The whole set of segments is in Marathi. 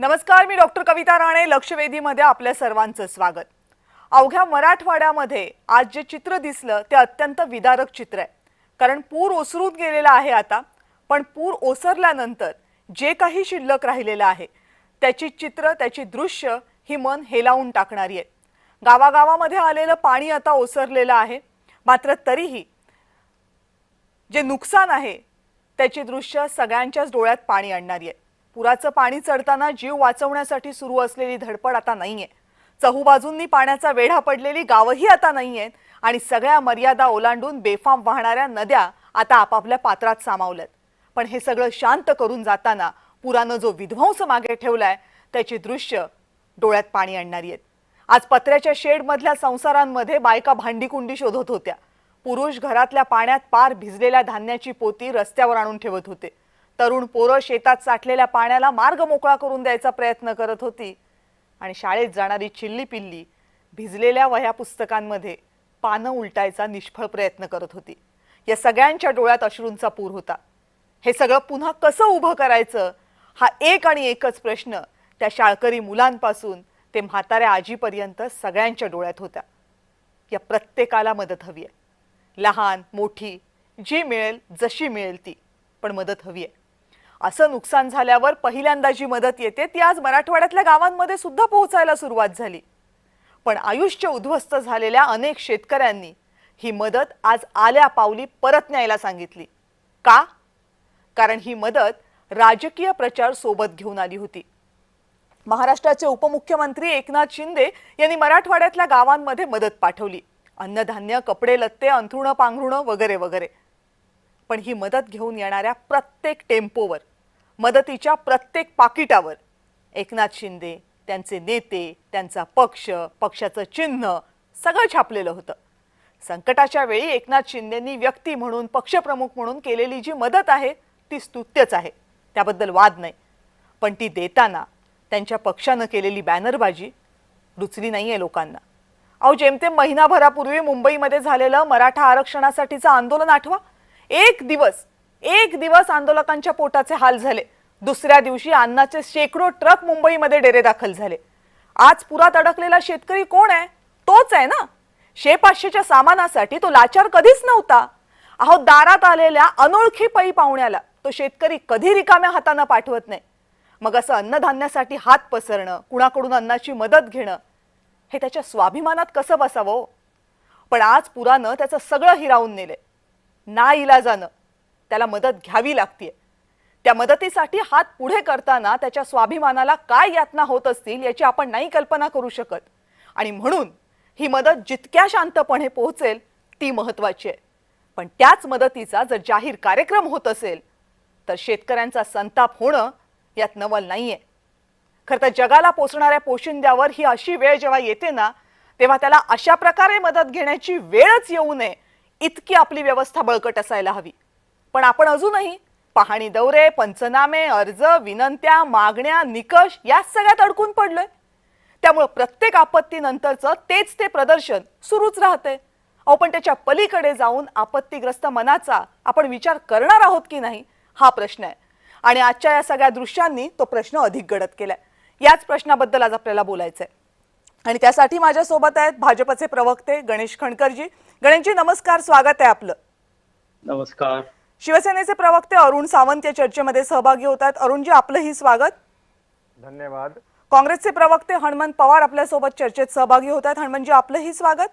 नमस्कार, मी डॉक्टर कविता राणे. लक्षवेधीमध्ये आपल्या सर्वांचं स्वागत. अवघ्या मराठवाड्यामध्ये आज जे चित्र दिसलं ते अत्यंत विदारक चित्र आहे. कारण पूर ओसरून गेलेला आहे आता, पण पूर ओसरल्यानंतर जे काही शिल्लक राहिलेलं आहे त्याची चित्र, त्याची दृश्य ही मन हेलावून टाकणारी आहेत. गावागावामध्ये आलेलं पाणी आता ओसरलेलं आहे, मात्र तरीही जे नुकसान आहे त्याची दृश्य सगळ्यांच्याच डोळ्यात पाणी आणणारी आहे. पुराचं पाणी चढताना जीव वाचवण्यासाठी सुरू असलेली धडपड आता नाहीये. चहूबाजूंनी पाण्याचा वेढा पडलेली गावही आता नाहीयेत आणि सगळ्या मर्यादा ओलांडून बेफाम वाहणाऱ्या नद्या आता आपापल्या पात्रात सामावल्यात. पण हे सगळं शांत करून जाताना पुरानं जो विध्वंस मागे ठेवलाय त्याची दृश्य डोळ्यात पाणी आणणारी आहेत. आज पत्र्याच्या शेडमधल्या संसारांमध्ये बायका भांडीकुंडी शोधत होत्या. पुरुष घरातल्या पाण्यात पार भिजलेल्या धान्याची पोती रस्त्यावर आणून ठेवत होते. तरुण पोरं शेतात साठलेल्या पाण्याला मार्ग मोकळा करून द्यायचा प्रयत्न करत होती आणि शाळेत जाणारी चिल्ली पिल्ली भिजलेल्या वह्या पुस्तकांमध्ये पानं उलटायचा निष्फळ प्रयत्न करत होती. या सगळ्यांच्या डोळ्यात अश्रूंचा पूर होता. हे सगळं पुन्हा कसं उभं करायचं हा एक आणि एकच प्रश्न त्या शाळकरी मुलांपासून ते म्हाताऱ्या आजीपर्यंत सगळ्यांच्या डोळ्यात होता. या प्रत्येकाला मदत हवी आहे. लहान मोठी जी मिळेल जशी मिळेल ती, पण मदत हवी आहे. असं नुकसान झाल्यावर पहिल्यांदा जी मदत येते ती आज मराठवाड्यातल्या गावांमध्ये सुद्धा पोहोचायला सुरुवात झाली. पण आयुष्य उद्ध्वस्त झालेल्या अनेक शेतकऱ्यांनी ही मदत आज आल्या पावली परत न्यायला सांगितली. का? कारण ही मदत राजकीय प्रचार सोबत घेऊन आली होती. महाराष्ट्राचे उपमुख्यमंत्री एकनाथ शिंदे यांनी मराठवाड्यातल्या गावांमध्ये मदत पाठवली. अन्नधान्य, कपडे लत्ते, अंथरुणं पांघरुणं वगैरे वगैरे. पण ही मदत घेऊन येणाऱ्या प्रत्येक टेम्पोवर, मदतीच्या प्रत्येक पाकिटावर एकनाथ शिंदे, त्यांचे नेते, त्यांचा पक्ष, पक्षाचं चिन्ह सगळं छापलेलं होतं. संकटाच्या वेळी एकनाथ शिंदेंनी व्यक्ती म्हणून, पक्षप्रमुख म्हणून केलेली जी मदत आहे ती स्तुत्यच आहे, त्याबद्दल वाद नाही. पण ती देताना त्यांच्या पक्षानं केलेली बॅनरबाजी रुचली नाहीये लोकांना. अहो, जेमतेम महिनाभरापूर्वी मुंबईमध्ये झालेलं मराठा आरक्षणासाठीचं आंदोलन आठवा. एक दिवस आंदोलकांच्या पोटाचे हाल झाले. दुसऱ्या दिवशी अन्नाचे शेकडो ट्रक मुंबईमध्ये डेरे दाखल झाले. आज पुरात अडकलेला शेतकरी कोण आहे? तोच आहे ना. 500-500च्या सामानासाठी तो लाचार कधीच नव्हता. अहो, दारात आलेल्या अनोळखी पै पाहुण्याला तो शेतकरी कधी रिकाम्या हाताने पाठवत नाही. मग असं अन्नधान्यासाठी हात पसरणं, कुणाकडून अन्नाची मदत घेणं हे त्याच्या स्वाभिमानात कसं बसावं? पण आज पुरानं त्याचं सगळं हिरावून नेले. नाईलाजानं त्याला मदत घ्यावी लागते. त्या मदतीसाठी हात पुढे करताना त्याच्या स्वाभिमानाला काय यातना होत असतील याची आपण नाही कल्पना करू शकत. आणि म्हणून ही मदत जितक्या शांतपणे पोहोचेल ती महत्त्वाची आहे. पण त्याच मदतीचा जर जाहीर कार्यक्रम होत असेल तर शेतकऱ्यांचा संताप होणं यात नवल नाहीये. खरं तर जगाला पोचणाऱ्या पोशिंद्यावर ही अशी वेळ जेव्हा येते ना, तेव्हा त्याला अशा प्रकारे मदत घेण्याची वेळच येऊ नये इतकी आपली व्यवस्था बळकट असायला हवी. पण आपण अजूनही पाहणी दौरे, पंचनामे, अर्ज, विनंत्या, मागण्या, निकष या सगळ्यात अडकून पडलोय. त्यामुळे प्रत्येक आपत्तीनंतरचं तेच ते प्रदर्शन सुरूच राहते. अहो, पण त्याच्या पलीकडे जाऊन आपत्तीग्रस्त मनाचा आपण विचार करणार आहोत की नाही हा प्रश्न आहे. आणि आजच्या या सगळ्या दृश्यांनी तो प्रश्न अधिक गडद केलाय. याच प्रश्नाबद्दल आज आपल्याला बोलायचंय आणि त्यासाठी माझ्या सोबत आहेत भाजपचे प्रवक्ते गणेश खणकरजी. गणेशजी नमस्कार, स्वागत आहे आपलं. नमस्कार. शिवसेनेचे प्रवक्ते अरुण सावंत या चर्चेमध्ये सहभागी होत आहेत. अरुणजी आपलंही स्वागत. धन्यवाद. काँग्रेसचे प्रवक्ते हणमंत पवार आपल्या सोबत चर्चेत सहभागी होत आहेत. हणमंतजी आपलंही स्वागत.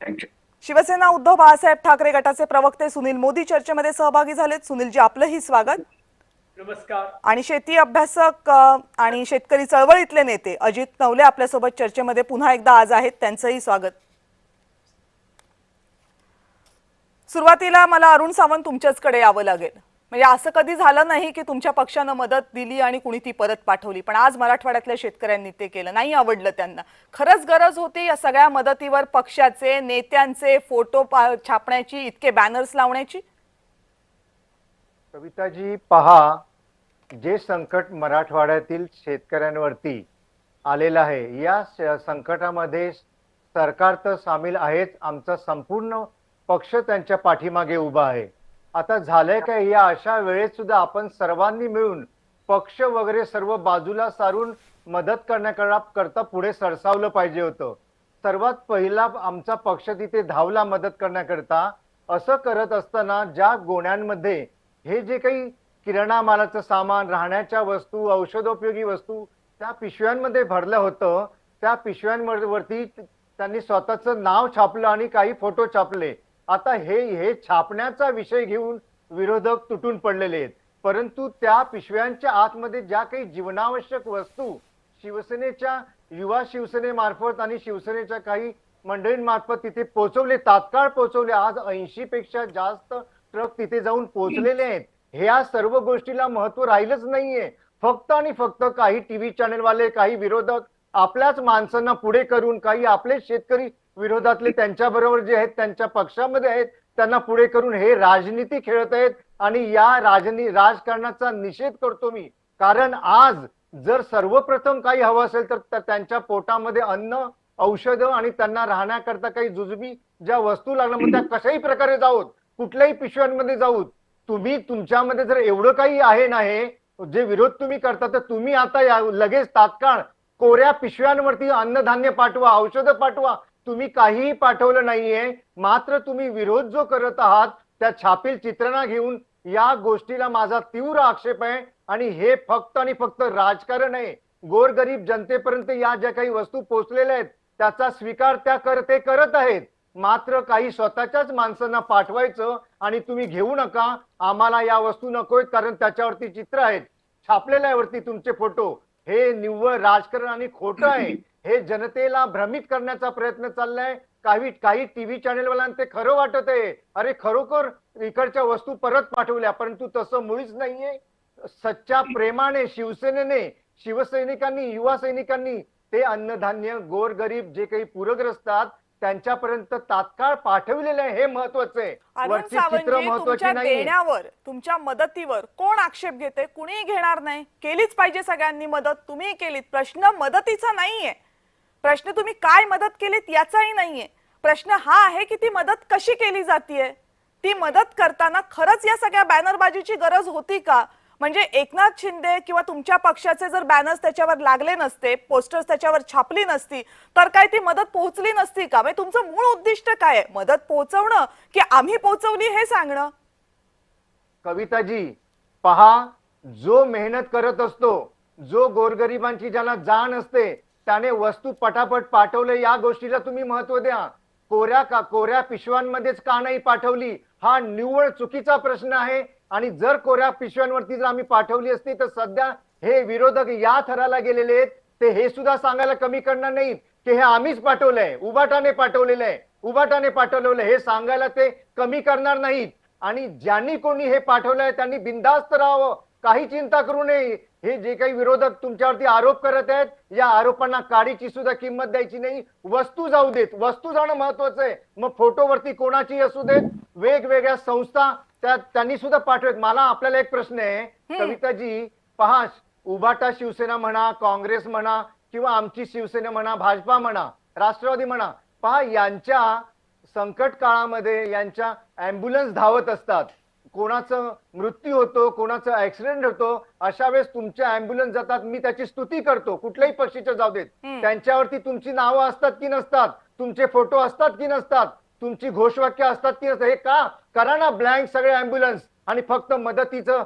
थँक्यू. शिवसेना उद्धव बाळासाहेब ठाकरे गटाचे प्रवक्ते सुनील मोदी चर्चेमध्ये सहभागी झालेत. सुनीलजी आपलंही स्वागत. नमस्कार. आणि शेती अभ्यासक आणि शेतकरी चळवळीतले नेते अजित नवले आपल्यासोबत चर्चेमध्ये पुन्हा एकदा आज आहेत. त्यांचंही स्वागत. सुरुवातीला मला अरुण सावंत तुमच्याचकडे यावं लागेल. म्हणजे असं कधी झालं नाही की तुमच्या पक्षानं मदत दिली आणि कुणी ती परत पाठवली, पण आज मराठवाड्यातल्या शेतकऱ्यांनी ते केलं. नाही आवडलं त्यांना. खरंच गरज होती या सगळ्या मदतीवर पक्षाचे नेत्यांचे फोटो छापण्याची, इतके बॅनर्स लावण्याची? कविताजी पहा, जे संकट मराठवाड्यातील शेतकऱ्यांवरती आलेलं आहे या संकटामध्ये सरकार तर सामील आहेच. आमचा संपूर्ण पक्ष त्यांच्या पाठीमागे उभा आहे. आता झालंय काय, या अशा वेळेत सुद्धा आपण सर्वांनी मिळून पक्ष वगैरे सर्व बाजूला सारून मदत करण्याकरता पुढे सरसावलं पाहिजे होतं. सर्वात पहिला आमचा पक्ष तिथे धावला मदत करण्याकरता. असं करत असताना ज्या गोण्यांमध्ये हे जे काही किराणा मालाचं सामान, राहण्याच्या वस्तू, औषधोपयोगी वस्तू त्या पिशव्यांमध्ये भरलं होतं, त्या पिशव्यांवरती त्यांनी स्वतःचं नाव छापलं आणि काही फोटो छापले. आता हे छापण्याचा विषय घेऊन विरोधक तुटून पडलेले आहेत. परंतु त्या पिशव्यांच्या आतमध्ये ज्या काही जीवनावश्यक वस्तू शिवसेनेच्या युवा शिवसेनेमार्फत आणि शिवसेनेच्या काही मंडळींमार्फत तिथे पोहोचवले, तात्काळ पोहोचवले. आज 80 पेक्षा जास्त ट्रक तिथे जाऊन पोहोचलेले आहेत. ह्या सर्व गोष्टीला महत्व राहिलंच नाहीये. फक्त आणि फक्त काही टीव्ही चॅनलवाले, काही विरोधक आपल्याच माणसांना पुढे करून, काही आपले शेतकरी विरोधातले त्यांच्या बरोबर जे आहेत, त्यांच्या पक्षामध्ये आहेत, त्यांना पुढे करून हे राजनीती खेळत आहेत. आणि या राजकारणाचा निषेध करतो मी. कारण आज जर सर्वप्रथम काही हवं असेल तर त्यांच्या पोटामध्ये अन्न, औषधं आणि त्यांना राहण्याकरता काही जुजबी ज्या वस्तू लागणार, मग त्या कशाही प्रकारे जाऊत, कुठल्याही पिशव्यांमध्ये जाऊत. तुम्ही तुमच्यामध्ये जर एवढं काही आहे नाही जे विरोध तुम्ही करता, तर तुम्ही आता लगेच तात्काळ कोऱ्या पिशव्यांवरती अन्नधान्य पाठवा, औषधं पाठवा. तुम्ही काहीही पाठवलं नाहीये. मात्र तुम्ही विरोध जो करत आहात त्या छापील चित्रणा घेऊन या गोष्टीला माझा तीव्र आक्षेप आहे. आणि हे फक्त आणि फक्त राजकारण आहे. गोरगरीब जनतेपर्यंत या ज्या काही वस्तू पोहोचलेल्या आहेत त्याचा स्वीकार ते करत आहेत. मात्र काही स्वतःच्याच माणसांना पाठवायचं आणि तुम्ही घेऊ नका, आम्हाला या वस्तू नकोय कारण त्याच्यावरती चित्र आहेत, छापलेल्या वरती तुमचे फोटो. हे निव्वळ राजकारण आणि खोटं आहे. हे जनतेला भ्रमित करण्याचा प्रयत्न चाललाय. काही टीव्ही चॅनेलवाल्यांना ते खरं वाटत आहे, अरे खरोखर इकडच्या वस्तू परत पाठवल्या, परंतु तसं मुळीच नाहीये. सच्च्या प्रेमाने शिवसेनेने, शिवसैनिकांनी, युवा सैनिकांनी ते अन्नधान्य गोरगरीब जे काही पूरग्रस्त आहेत त्यांच्यापर्यंत तात्काळ पाठवलेलं आहे. हे महत्वाचं आहे. अरुण वरची चित्र सावंतजी, महत्वाची तुमच्या नाही. देण्यावर, तुमच्या मदतीवर कोण आक्षेप घेते? कुणीही घेणार नाही. केलीच पाहिजे सगळ्यांनी मदत. तुम्ही केलीत. प्रश्न मदतीचा नाहीये. प्रश्न तुम्ही काय मदत केलीत याचाही नाहीये. प्रश्न हा आहे की ती मदत कशी केली जातीये. ती मदत करताना खरंच या सगळ्या बॅनरबाजीची गरज होती का? म्हणजे एकनाथ शिंदे किंवा तुमच्या पक्षाचे जर बॅनर्स त्याच्यावर लागले नसते, पोस्टर्स त्याच्यावर छापली नसती, तर काय ती मदत पोहोचली नसती का? म्हणजे तुमचं मूळ उद्दिष्ट काय आहे? मदत पोहोचवणं की आम्ही पोहोचवली हे सांगणं? कविताजी पहा, जो मेहनत करत असतो, जो गोरगरिबांची ज्याला जाण असते, त्याने वस्तू पटापट पाठवले या गोष्टीला तुम्ही महत्व द्या. कोऱ्या पिशव्यांमध्येच का नाही पाठवली हा निव्वळ चुकीचा प्रश्न आहे. आणि जर कोऱ्या पिशव्यांवरती जर आम्ही पाठवली असती तर सध्या हे विरोधक या थराला गेलेले आहेत, ते हे सुद्धा सांगायला कमी करणार नाहीत की हे आम्हीच पाठवलंय, उबाटाने पाठवलेलं आहे, उबाटाने पाठवलेलं हे सांगायला ते कमी करणार नाहीत. आणि ज्यांनी कोणी हे पाठवलंय त्यांनी बिनधास्त राहावं, काही चिंता करू नये. हे जे काही विरोधक तुमच्यावरती आरोप करत आहेत, या आरोपांना काडीची सुद्धा किंमत द्यायची नाही. वस्तू जाऊ देत, वस्तू जाणं महत्वाचं आहे. मग फोटोवरती कोणाची असू देत, वेगवेगळ्या संस्था त्यांनी सुद्धा पाठवत. मला आपल्याला एक प्रश्न आहे कविताजी, पहा, उभाटा शिवसेना म्हणा, काँग्रेस म्हणा किंवा आमची शिवसेना म्हणा, भाजपा म्हणा, राष्ट्रवादी म्हणा, पहा यांच्या संकट काळामध्ये यांच्या अँब्युलन्स धावत असतात. कोणाचं मृत्यू होतो, कोणाचं ऍक्सिडेंट होतो, अशा वेळेस तुमच्या अँब्युलन्स जातात. मी त्याची स्तुती करतो, कुठल्याही पक्षीच्या जाऊ देत. त्यांच्यावरती तुमची नावं असतात की नसतात, तुमचे फोटो असतात की नसतात, तुमची घोषवाक्य असतात की नसतात, हे का करा ना ब्लँक सगळे अँब्युलन्स. आणि फक्त मदतीचं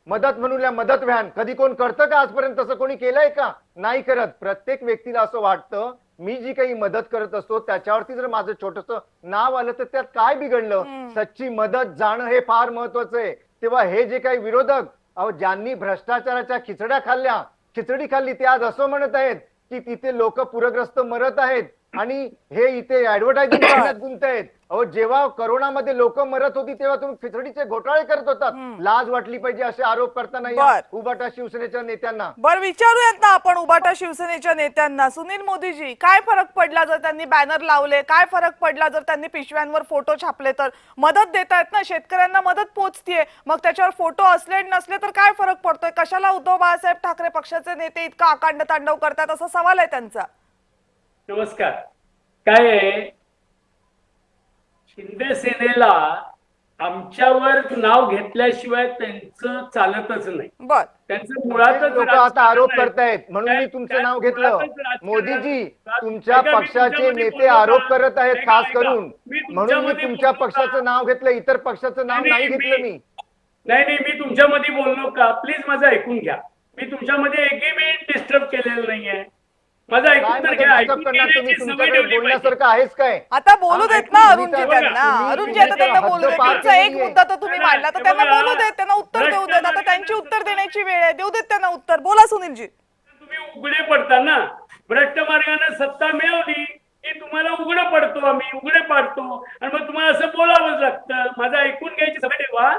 मदत म्हणून मदत व्हॅन कधी कोण करतं का? आजपर्यंत तसं कोणी केलंय का? नाही करत. प्रत्येक व्यक्तीला असं वाटतं मी जी काही मदत करत असतो त्याच्यावरती जर माझं छोटस नाव आलं तर त्यात काय बिघडलं? सच्ची मदत जाणं हे फार महत्वाचं आहे. तेव्हा हे जे काही विरोधक ज्यांनी भ्रष्टाचाराच्या खिचडी खाल्ली ते आज असं म्हणत आहेत की तिथे लोक पूरग्रस्त मरत आहेत आणि हे इथे ऍडव्हर्टायझिंग करण्यात गुंत आहेत. जेव्हा कोरोनामध्ये लोक मरत होती तेव्हा तुम्ही खिचडीचे घोटाळे करत होतात. लाज वाटली पाहिजे असे आरोप करताना उबाटा शिवसेनेच्या नेत्यांना. बरं, विचारूयात ना आपण उबाटा शिवसेनेच्या नेत्यांना. सुनील मोदीजी, काय फरक पडला जर त्यांनी बॅनर लावले? काय फरक पडला जर त्यांनी पिशव्यांवर फोटो छापले? तर मदत देतायत ना, शेतकऱ्यांना मदत पोहोचतीये. मग त्याच्यावर फोटो असले नसले तर काय फरक पडतोय? कशाला उद्धव बाळासाहेब ठाकरे पक्षाचे नेते इतका अकांड तांडव करतात असा सवाल आहे त्यांचा. नमस्कार. काय आहे, शिंदे सेनेला आमच्यावर नाव घेतल्याशिवाय त्यांचं चालतच नाही. बर त्यांचं मुळातच लोक आता राजकारण आरोप आहे. करतायत म्हणून मी तुमचं त्या नाव घेतलं. मुळातच राजकारण- मोदीजी, तुमच्या ऐका, मी पक्षाचे तुमच्यामध्ये नेते बोललो आरोप का? करत आहेत ऐका, खास ऐका. करून, मी म्हणून मी तुमच्यामध्ये तुमच्या बोललो पक्षाचं का? नाव घेतलं, इतर पक्षाचं नाव नाही घेतलं मी. नाही, मी तुमच्यामध्ये बोललो का? प्लीज माझं ऐकून घ्या. मी तुमच्यामध्ये एकही मिनिट डिस्टर्ब केलेलं नाहीये. माझं काय ऐकून तर मध्ये घ्या. डिस्टर्ब ऐकून करणार तुम्ही? घेण्याची सवय तुमच्याकडे ठेवली पाहिजे. बोलण्यासारखं आहेच काय? आता बोलू देत ना अरुणजी तुम्ही त्यांना. तुम्ही- अरुणजी आता त्यांना तुम्ही बोलू देत. हद्दपार तुमचा एक केलेली आहे. मुद्दा तर तुम्ही मांडला तर त्यांना बोलू देत, त्यांना उत्तर देऊ देत. आता त्यांची उत्तर देण्याची वेळ आहे, देऊ देत त्यांना उत्तर. बोला सुनीलजी. तुम्ही उघडे पडता ना. भ्रष्ट मार्गाने सत्ता मिळवली की तुम्हाला उघडं पडतो, आम्ही उघडे पाडतो आणि मग तुम्हाला असं बोलावंच लागतं. माझं ऐकून घ्यायची सवय ठेवा.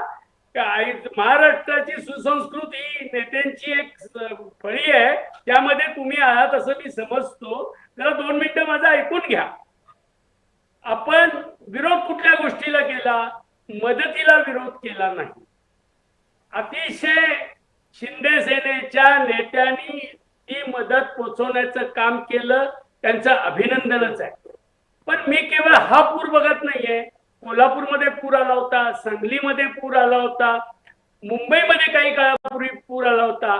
महाराष्ट्राची सुसंस्कृती नेत्यांची एक फळी आहे, त्यामध्ये तुम्ही आहात असं मी समजतो. जरा 2 मिनिटं माझं ऐकून घ्या. आपण विरोध कुठल्या गोष्टीला केला? मदतीला विरोध केला नाही. अतिशय शिंदे सेनेच्या नेत्यांनी ती मदत पोचवण्याचं काम केलं, त्यांचं अभिनंदनच आहे. पण मी केवळ हा पूर बघत नाहीये. कोल्हापूरमध्ये पूर आला होता, सांगलीमध्ये पूर आला होता, मुंबईमध्ये काही काळापूर्वी पूर आला होता,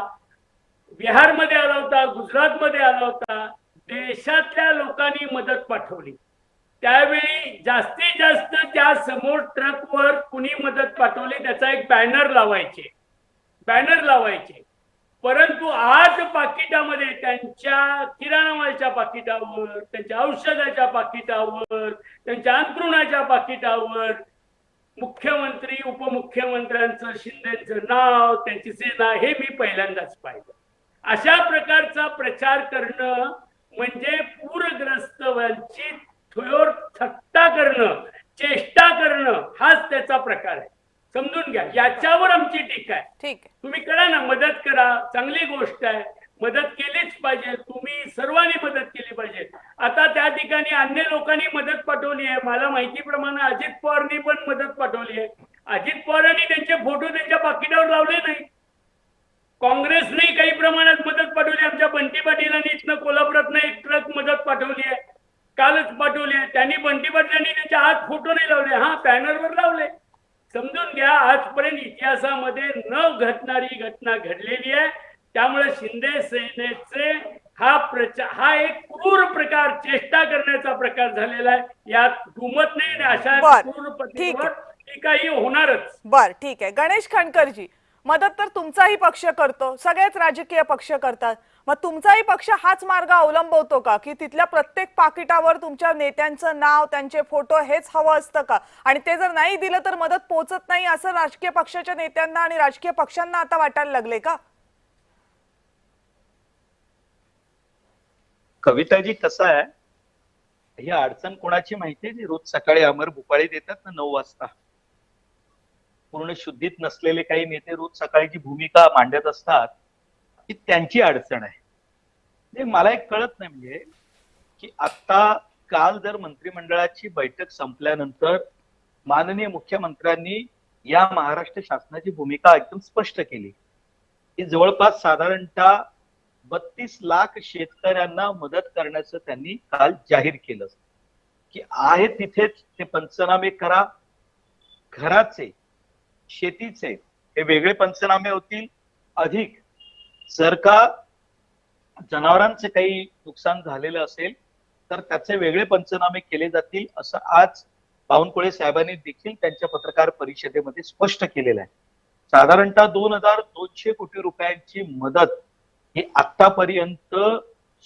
बिहारमध्ये आला होता, गुजरातमध्ये आला होता. देशातल्या लोकांनी मदत पाठवली. त्यावेळी जास्तीत जास्त त्या समोर ट्रकवर कुणी मदत पाठवली त्याचा एक बॅनर लावायचे. परंतु आज पाकिटामध्ये त्यांच्या किराणा मालाच्या पाकिटावर, त्यांच्या औषधाच्या पाकिटावर, त्यांच्या अंथरुणाच्या पाकिटावर मुख्यमंत्री, उपमुख्यमंत्र्यांचं, शिंदेचं नाव, त्यांची सेना हे मी पहिल्यांदाच पाहिलं. अशा प्रकारचा प्रचार करणं म्हणजे पूरग्रस्त वंचित थोर थट्टा करणं, चेष्टा करणं हाच त्याचा प्रकार आहे. समजून घ्या. याच्यावर आमची टीका आहे. ठीक आहे. तुम्ही करा ना, मदत करा, चांगली गोष्ट आहे. मदत केलीच पाहिजे. तुम्ही सर्वांनी मदत केली पाहिजे. आता त्या ठिकाणी अन्य लोकांनी मदत पाठवली आहे. मला माहितीप्रमाणे अजित पवारांनी पण मदत पाठवली आहे. अजित पवारांनी त्यांचे फोटो त्यांच्या पाकिटावर लावले नाही. काँग्रेसने काही प्रमाणात मदत पाठवली. आमच्या बंटी पाटीलांनी इथनं कोल्हापुरातनं एक ट्रक मदत पाठवली आहे, कालच पाठवली आहे. त्यांनी बंटी पाटलांनी त्यांच्या हात फोटो नाही लावले, हा बॅनरवर लावले. समजून घ्या, आजपर्यंत इतिहासामध्ये न घडणारी घटना घडलेली आहे. त्यामुळे शिंदे सेनेचे हा एक क्रूर प्रकार, चेष्टा करण्याचा प्रकार झालेला आहे. यात दुमत नाही. अशा बरं, क्रूर ठीक पद्धतीवर आहे. टीकाही होणारच. बर ठीक आहे. गणेश खणकरजी, मदत तर तुमचाही पक्ष करतो, सगळेच राजकीय पक्ष करतात. मग तुमचाही पक्ष हाच मार्ग अवलंबवतो का की तिथल्या प्रत्येक पाकिटावर तुमच्या नेत्यांचं नाव, त्यांचे फोटो हेच हवं असतं का? आणि ते जर नाही दिलं तर मदत पोहोचत नाही असं राजकीय पक्षाच्या नेत्यांना आणि राजकीय पक्षांना आता वाटायला लागले का? कविताजी, कसं आहे, ही अडचण कोणाची माहितीये? जी रोज सकाळी अमर भूपाळी देतात ना 9 वाजता, पूर्ण शुद्धीत नसलेले काही नेते रोज सकाळी जी भूमिका मांडत असतात, ती त्यांची अडचण आहे. म्हणजे मला एक कळत नाही, म्हणजे की आता काल जर मंत्रिमंडळाची बैठक संपल्यानंतर माननीय मुख्यमंत्र्यांनी या महाराष्ट्र शासनाची भूमिका एकदम स्पष्ट केली की जवळपास साधारणतः 32 लाख शेतकऱ्यांना मदत करण्याचं त्यांनी काल जाहीर केलं की आहे तिथेच ते पंचनामे करा. घराचे, शेतीचे हे वेगळे पंचनामे होतील. अधिक जर का जनावरांचे काही नुकसान झालेलं असेल तर त्याचे वेगळे पंचनामे केले जातील, असं आज बावनकुळे साहेबांनी देखील त्यांच्या पत्रकार परिषदेमध्ये स्पष्ट केलेलं आहे. साधारणतः 2200 कोटी रुपयांची मदत ही आतापर्यंत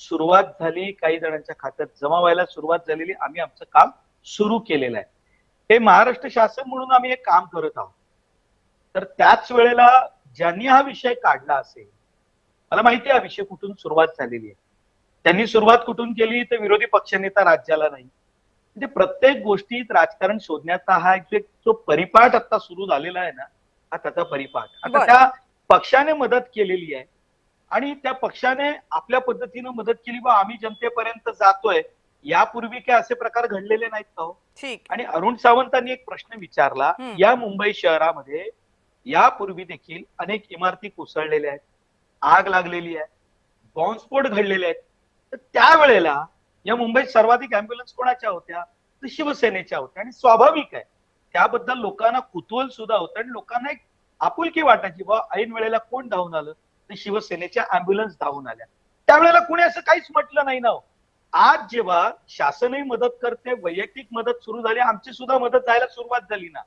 सुरुवात झाली, काही जणांच्या खात्यात जमा व्हायला सुरुवात झालेली. आम्ही आमचं काम सुरू केलेलं आहे. हे महाराष्ट्र शासन म्हणून आम्ही हे काम करत आहोत. तर त्याच वेळेला ज्यांनी हा विषय काढला असेल, मला माहिती आहे हा विषय कुठून सुरुवात झालेली आहे. त्यांनी सुरुवात कुठून केली तर विरोधी पक्षनेता राज्याला नाही. म्हणजे प्रत्येक गोष्टीत राजकारण शोधण्याचा हा जो परिपाठ आता सुरू झालेला आहे ना, हा त्याचा परिपाठ. आता त्या पक्षाने मदत केलेली आहे आणि त्या पक्षाने आपल्या पद्धतीनं मदत केली. बा आम्ही जनतेपर्यंत जातोय. यापूर्वी काय असे प्रकार घडलेले नाहीत का हो? आणि अरुण सावंतांनी एक प्रश्न विचारला, या मुंबई शहरामध्ये यापूर्वी देखील अनेक इमारती कोसळलेल्या आहेत, आग लागलेली आहे, बॉम्बस्फोट घडलेले आहेत. तर त्यावेळेला या मुंबईत सर्वाधिक अँब्युलन्स कोणाच्या होत्या? तर शिवसेनेच्या होत्या. आणि स्वाभाविक आहे त्याबद्दल लोकांना कुतूहल सुद्धा होतं आणि लोकांना एक आपुलकी वाटायची, बा ऐन वेळेला कोण धावून आलं, तर शिवसेनेच्या अँब्युलन्स धावून आल्या. त्यावेळेला कोणी असं काहीच म्हटलं नाही ना. आज जेव्हा शासनही मदत करते, वैयक्तिक मदत सुरू झाली, आमची सुद्धा मदत जायला सुरुवात झाली ना.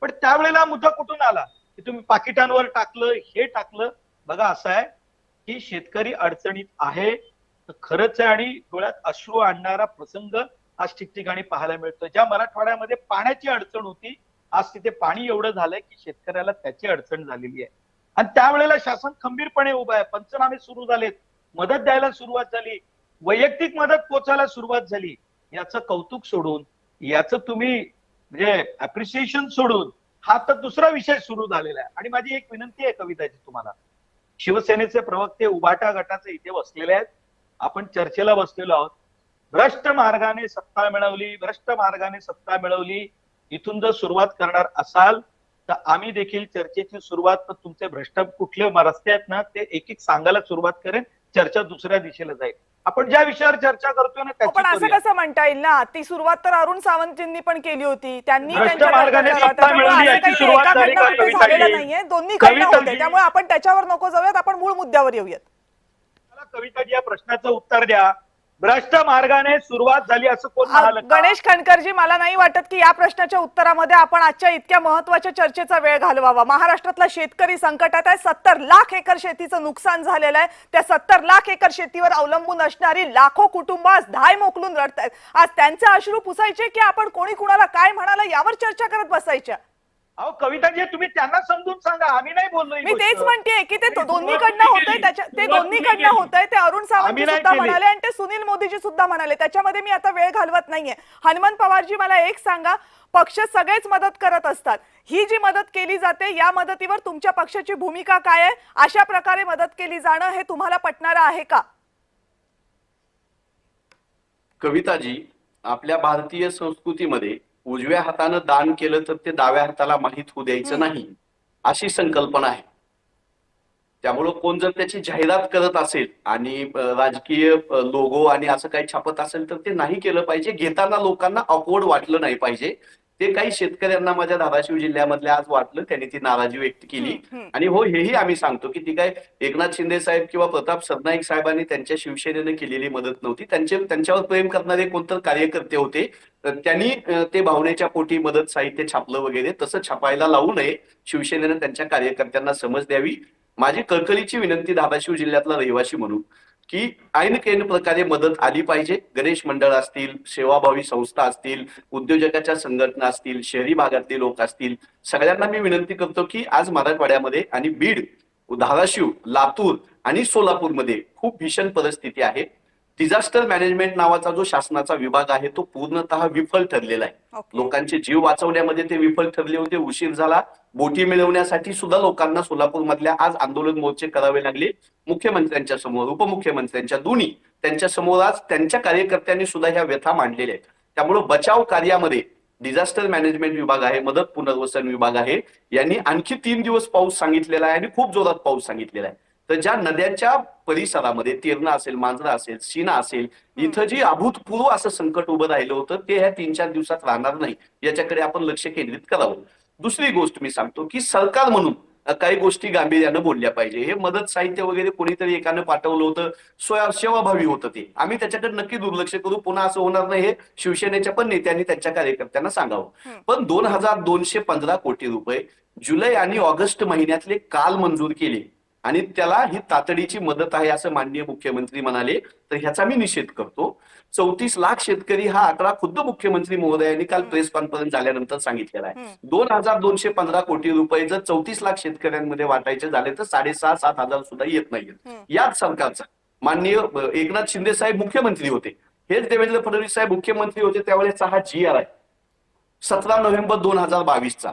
पण त्यावेळेला मुद्दा कुठून आला की तुम्ही पाकिटांवर टाकलं, हे टाकलं. बघा असं आहे की शेतकरी अडचणीत आहे, तर खरंच आहे, आणि डोळ्यात अश्रू आणणारा प्रसंग आज ठिकठिकाणी पाहायला मिळतो. ज्या मराठवाड्यामध्ये पाण्याची अडचण होती, आज तिथे पाणी एवढं झालंय की शेतकऱ्याला त्याची अडचण झालेली आहे. आणि त्यावेळेला शासन खंबीरपणे उभं आहे, पंचनामे सुरू झालेत, मदत द्यायला सुरुवात झाली, वैयक्तिक मदत पोचायला सुरुवात झाली. याचं कौतुक सोडून, याचं तुम्ही म्हणजे अप्रिसिएशन सोडून हा तर दुसरा विषय सुरू झालेला आहे. आणि माझी एक विनंती आहे कविताजी तुम्हाला, शिवसेनेचे प्रवक्ते उभाटा गटाचे इथे बसलेले आहेत, आपण चर्चेला बसलेलो आहोत. भ्रष्ट मार्गाने सत्ता मिळवली, भ्रष्ट मार्गाने सत्ता मिळवली, इथून जर सुरुवात करणार असाल तर आम्ही देखील चर्चेची सुरुवात, तर तुमचे भ्रष्ट कुठले रस्ते आहेत ना ते एक एक सांगायला सुरुवात करेन, चर्चा दुसऱ्या दिशेला जाईल. आपण ज्या विषयावर चर्चा करतोय ना त्याची पण असं करूया. कसं म्हणता येईल ना, ती सुरुवात तर अरुण सावंतजींनी पण केली होती, त्यांनी भ्रष्ट त्यांच्या मार्गाने त्याच्यावर- सत्ता त्याच्यामुळे मिळवली असं याची काही सुरुवात एका झाली का खंडामध्ये कविताजी? झालेलं नाहीये, दोन्ही खंड कविताजी- होते, त्यामुळे आपण त्याच्यावर नको जाऊयात, आपण मूळ मुद्द्यावर येऊयात. मला कविताजी या प्रश्नाचं उत्तर द्या. भ्रष्ट मार्गाने सुरुवात झाली असं कोण म्हणाल का? गणेश खणकरजी, मला नाही वाटत की या प्रश्नाच्या उत्तरामध्ये आपण आजच्या इतक्या महत्वाच्या चर्चेचा वेळ घालवावा. महाराष्ट्रातला शेतकरी संकटात आहे, 70 लाख एकर शेतीचं नुकसान झालेलं आहे. त्या 70 लाख एकर शेतीवर अवलंबून असणारी लाखो कुटुंब आज धाय मोकलून रडतायत. आज त्यांचे अश्रू पुसायचे की आपण कोणी कुणाला काय म्हणाला यावर चर्चा करत बसायच्या? अहो कविताजी, तुम्ही त्यांना समजून सांगा, आम्ही नाही बोललो. मी तेच म्हणतेय की ते दोन्हीकडनं होतंय, ते दोन्हीकडनं होतंय. ते अरुण सावंतजी आम्ही नाही सुद्धा केली. म्हणाले आणि ते सुनील मोदीजी सुद्धा म्हणाले. त्याच्यामध्ये मी आता वेळ घालवत नाहीये. हनुमंत पवारजी, मला एक सांगा, पक्ष सगळेच मदत करत असतात, ही जी मदत केली जाते या मदतीवर तुमच्या पक्षाची भूमिका काय आहे? अशा प्रकारे मदत केली जाणं हे तुम्हाला पटणारं आहे का? कविताजी, आपल्या भारतीय संस्कृतीमध्ये उजव्या हातानं दान केलं तर ते डाव्या हाताला माहीत होऊ द्यायचं नाही, अशी संकल्पना आहे. त्यामुळं कोण जर त्याची जाहिरात करत असेल आणि राजकीय लोगो आणि असं काही छापत असेल तर ते नाही केलं पाहिजे. घेताना लोकांना ऑकवर्ड वाटलं नाही पाहिजे. ते काही शेतकऱ्यांना माझ्या धाराशिव जिल्ह्यामधल्या आज वाटलं, त्यांनी ती नाराजी व्यक्त केली. आणि हो, हेही आम्ही सांगतो की ती काय एकनाथ शिंदे साहेब किंवा प्रताप सरनाईक साहेबांनी त्यांच्या शिवसेनेनं केलेली मदत नव्हती. त्यांच्यावर प्रेम करणारे कोणते कार्यकर्ते होते, त्यांनी ते भावनेच्या पोटी मदत साहित्य छापलं वगैरे. तसं छापायला लावू नये. शिवसेनेनं त्यांच्या कार्यकर्त्यांना समज द्यावी. माझी कळकळीची विनंती धाराशिव जिल्ह्यातला रहिवासी म्हणून की ऐन प्रकारे मदत आली पाहिजे. गणेश मंडळ असतील, सेवाभावी संस्था असतील, उद्योजकाच्या संघटना असतील, शहरी भागातले लोक असतील, सगळ्यांना मी विनंती करतो की आज मराठवाड्यामध्ये आणि बीड, धाराशिव, लातूर आणि सोलापूरमध्ये खूप भीषण परिस्थिती आहे. डिझास्टर मॅनेजमेंट नावाचा जो शासनाचा विभाग आहे तो पूर्णतः विफल ठरलेला आहे. लोकांचे जीव वाचवण्यामध्ये ते विफल ठरले होते. उशीर झाला. बोटी मिळवण्यासाठी सुद्धा लोकांना सोलापूरमधल्या आज आंदोलन मोर्चे करावे लागले. मुख्यमंत्र्यांच्या समोर, उपमुख्यमंत्र्यांच्या दोन्ही त्यांच्या समोर आज त्यांच्या कार्यकर्त्यांनी सुद्धा ह्या व्यथा मांडलेल्या आहेत. त्यामुळे बचाव कार्यामध्ये डिझास्टर मॅनेजमेंट विभाग आहे, मदत पुनर्वसन विभाग आहे, यांनी आणखी 3 दिवस पाऊस सांगितलेला आहे आणि खूप जोरात पाऊस सांगितलेला आहे. तर ज्या नद्यांच्या परिसरामध्ये तेरणा असेल, मांजरा असेल, सीना असेल, इथं जी अभूतपूर्व असं संकट उभं राहिलं होतं ते ह्या 3-4 दिवसात राहणार नाही, याच्याकडे आपण लक्ष केंद्रित करावं. दुसरी गोष्ट मी सांगतो की सरकार म्हणून काही गोष्टी गांभीर्यानं बोलल्या पाहिजे. हे मदत साहित्य वगैरे कोणीतरी एकानं पाठवलं होतं, सेवाभावी होतं, ते आम्ही त्याच्याकडे नक्की दुर्लक्ष करू. पुन्हा असं होणार नाही हे शिवसेनेच्या पण नेत्यांनी त्यांच्या कार्यकर्त्यांना सांगावं. पण 2215 कोटी रुपये जुलै आणि ऑगस्ट महिन्यातले काल मंजूर केले आणि त्याला ही तातडीची मदत आहे असं माननीय मुख्यमंत्री म्हणाले, तर ह्याचा मी निषेध करतो. 34 लाख शेतकरी हा आकडा खुद्द मुख्यमंत्री महोदयांनी काल प्रेस कॉन्फरन्स झाल्यानंतर सांगितलेला आहे. 2215 कोटी रुपये जर 34 लाख शेतकऱ्यांमध्ये वाटायचे झाले तर 6,500-7 हजार सुद्धा येत नाहीत. याच सरकारचा माननीय एकनाथ शिंदे साहेब मुख्यमंत्री होते, हेच देवेंद्र फडणवीस साहेब मुख्यमंत्री होते त्यावेळेचा हा GR आहे 17 नोव्हेंबर 2022चा.